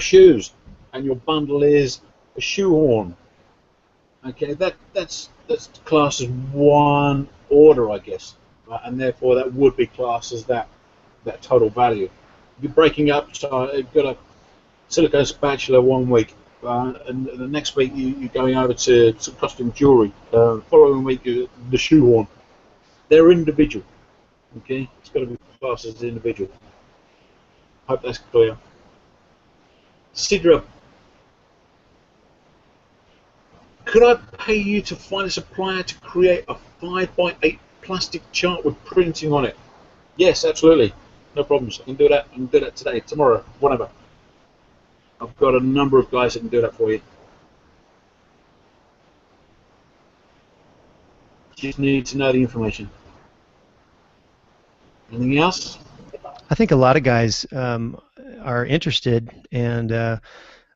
shoes, and your bundle is a shoehorn. Okay, that's classed as one order, I guess. And therefore that would be classed as that total value. You're breaking up, so you've got a silicone spatula one week, and the next week you're going over to some costume jewelry. Following week, the shoehorn. They're individual. Okay, it's got to be classed as individual. Hope that's clear. Sidra, could I pay you to find a supplier to create a 5x8 plastic chart with printing on it? Yes, absolutely. No problems. I can do that. I can do that today, tomorrow, whatever. I've got a number of guys that can do that for you. Just need to know the information. Anything else? I think a lot of guys are interested, and I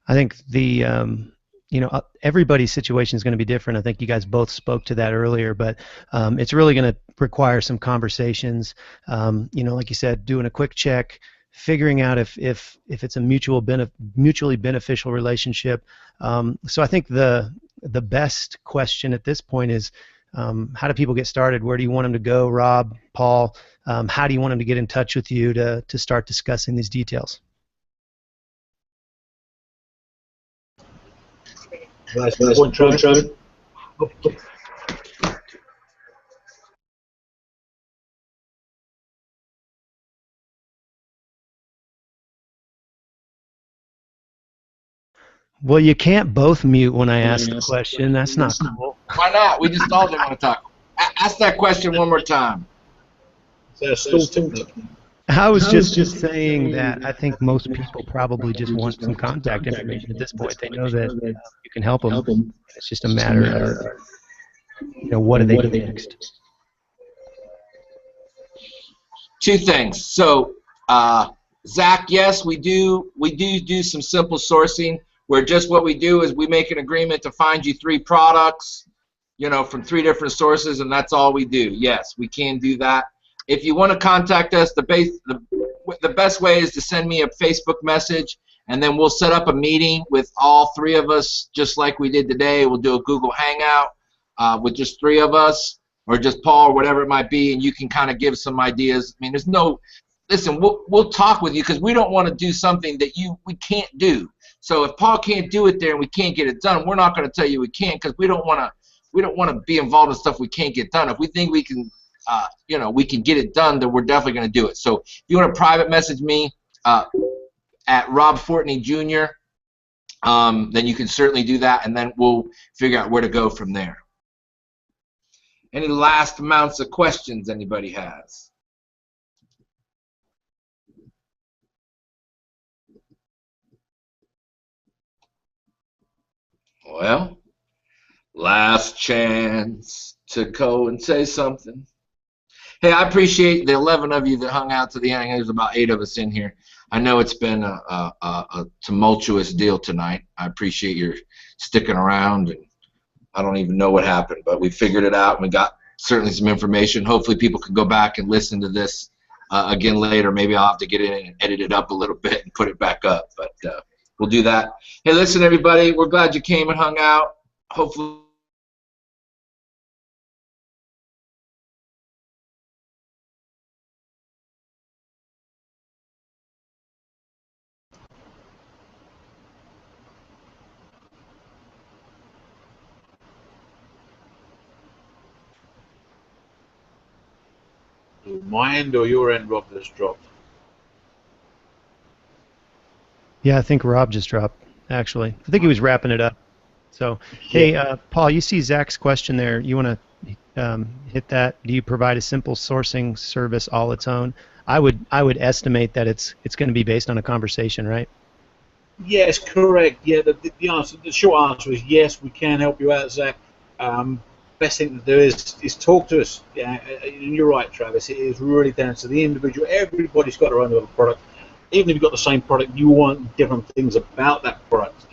think the everybody's situation is going to be different. I think you guys both spoke to that earlier, but it's really going to require some conversations. Like you said, doing a quick check, figuring out if it's a mutually beneficial relationship. So I think the best question at this point is, how do people get started? Where do you want them to go, Rob, Paul? How do you want them to get in touch with you to start discussing these details? Nice point, Trevor. Well, you can't both mute when I ask the question. That's not cool. Why not? We just all didn't want to talk. Ask that question one more time. I was just saying that I think most people probably just want some contact information at this point. They know that you can help them. It's just a matter of, what do they do next? Two things. So, Zach, yes, we do some simple sourcing where just what we do is we make an agreement to find you 3 products, from 3 different sources, and that's all we do. Yes, we can do that. If you want to contact us, the best way is to send me a Facebook message, and then we'll set up a meeting with all 3 of us, just like we did today. We'll do a Google Hangout with just 3 of us, or just Paul or whatever it might be, and you can kind of give some ideas. I mean, there's no, listen, we'll talk with you because we don't want to do something that we can't do. So if Paul can't do it there and we can't get it done, we're not going to tell you we can't, because we don't want to be involved in stuff we can't get done. If we think we can, we can get it done, then we're definitely going to do it. So if you want to private message me at Rob Fortney Jr., then you can certainly do that, and then we'll figure out where to go from there. Any last amounts of questions anybody has? Well, last chance to go and say something. Hey, I appreciate the 11 of you that hung out to the end. There's about 8 of us in here. I know it's been a tumultuous deal tonight. I appreciate your sticking around, and I don't even know what happened, but we figured it out, and we got certainly some information. Hopefully people can go back and listen to this again later. Maybe I'll have to get in and edit it up a little bit and put it back up, but we'll do that. Hey, listen, everybody, we're glad you came and hung out. Hopefully My end or your end, Rob, that's dropped? Yeah, I think Rob just dropped, actually. I think he was wrapping it up. So, hey, Paul, you see Zach's question there. You want to hit that? Do you provide a simple sourcing service all its own? I would estimate that it's going to be based on a conversation, right? Yes, correct. Yeah, the short answer is yes, we can help you out, Zach. Best thing to do is talk to us. Yeah, and you're right, Travis. It is really down to the individual. Everybody's got their own little product. Even if you've got the same product, you want different things about that product.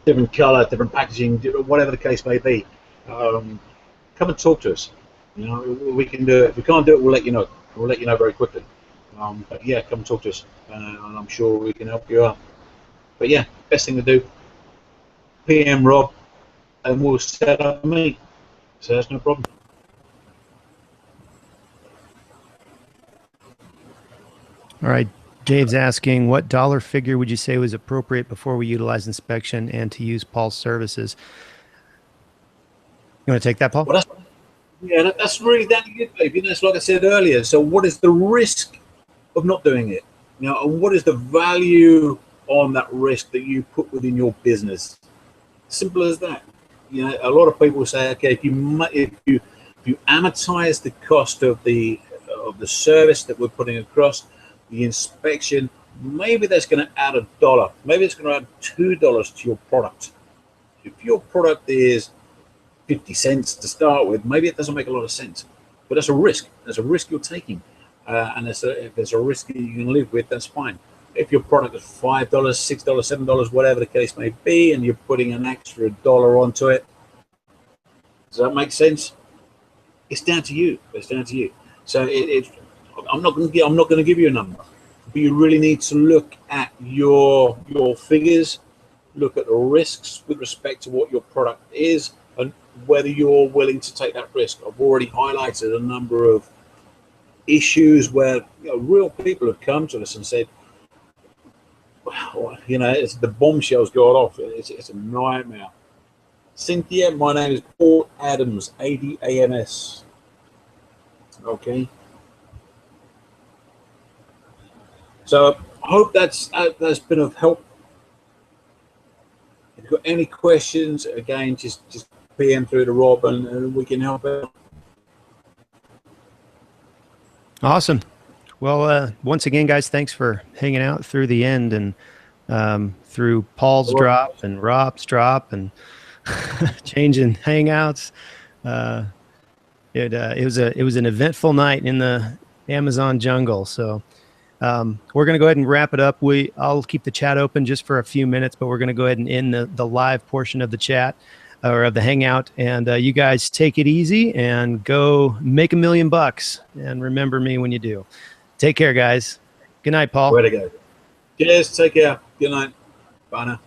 Different color, different packaging, whatever the case may be. Come and talk to us. You know, we can do it. If we can't do it, we'll let you know. We'll let you know very quickly. But yeah, come and talk to us, and I'm sure we can help you out. But yeah, best thing to do, PM Rob, and we'll set up a meet. So that's no problem. All right. Dave's asking, what dollar figure would you say was appropriate before we utilize inspection and to use Paul's services? You want to take that, Paul? Well, that's really that good, Dave. You know, it's like I said earlier. So what is the risk of not doing it? You know, and what is the value on that risk that you put within your business? Simple as that. You know, a lot of people say, okay, if you amortize the cost of the service that we're putting across, the inspection, maybe that's going to add $1. Maybe it's going to add $2 to your product. If your product is 50 cents to start with, maybe it doesn't make a lot of sense. But that's a risk. That's a risk you're taking. And if there's a risk that you can live with, that's fine. If your product is $5, $6, $7, whatever the case may be, and you're putting an extra $1 onto it, does that make sense? It's down to you. It's down to you. So I'm not going to give you a number, but you really need to look at your figures, look at the risks with respect to what your product is, and whether you're willing to take that risk. I've already highlighted a number of issues where real people have come to us and said, well, you know, it's the bombshells got off. It's a nightmare. Cynthia, my name is Paul Adams, ADAMS. Okay. So I hope that's been of help. If you've got any questions, again, just PM through to Rob, and we can help out. Awesome. Well, once again, guys, thanks for hanging out through the end and through Paul's drop and Rob's drop and changing hangouts. It was an eventful night in the Amazon jungle. So we're going to go ahead and wrap it up. I'll keep the chat open just for a few minutes, but we're going to go ahead and end the live portion of the chat or of the hangout. And you guys take it easy and go make $1 million. And remember me when you do. Take care, guys. Good night, Paul. Way to go. Cheers. Take care. Good night. Bye now.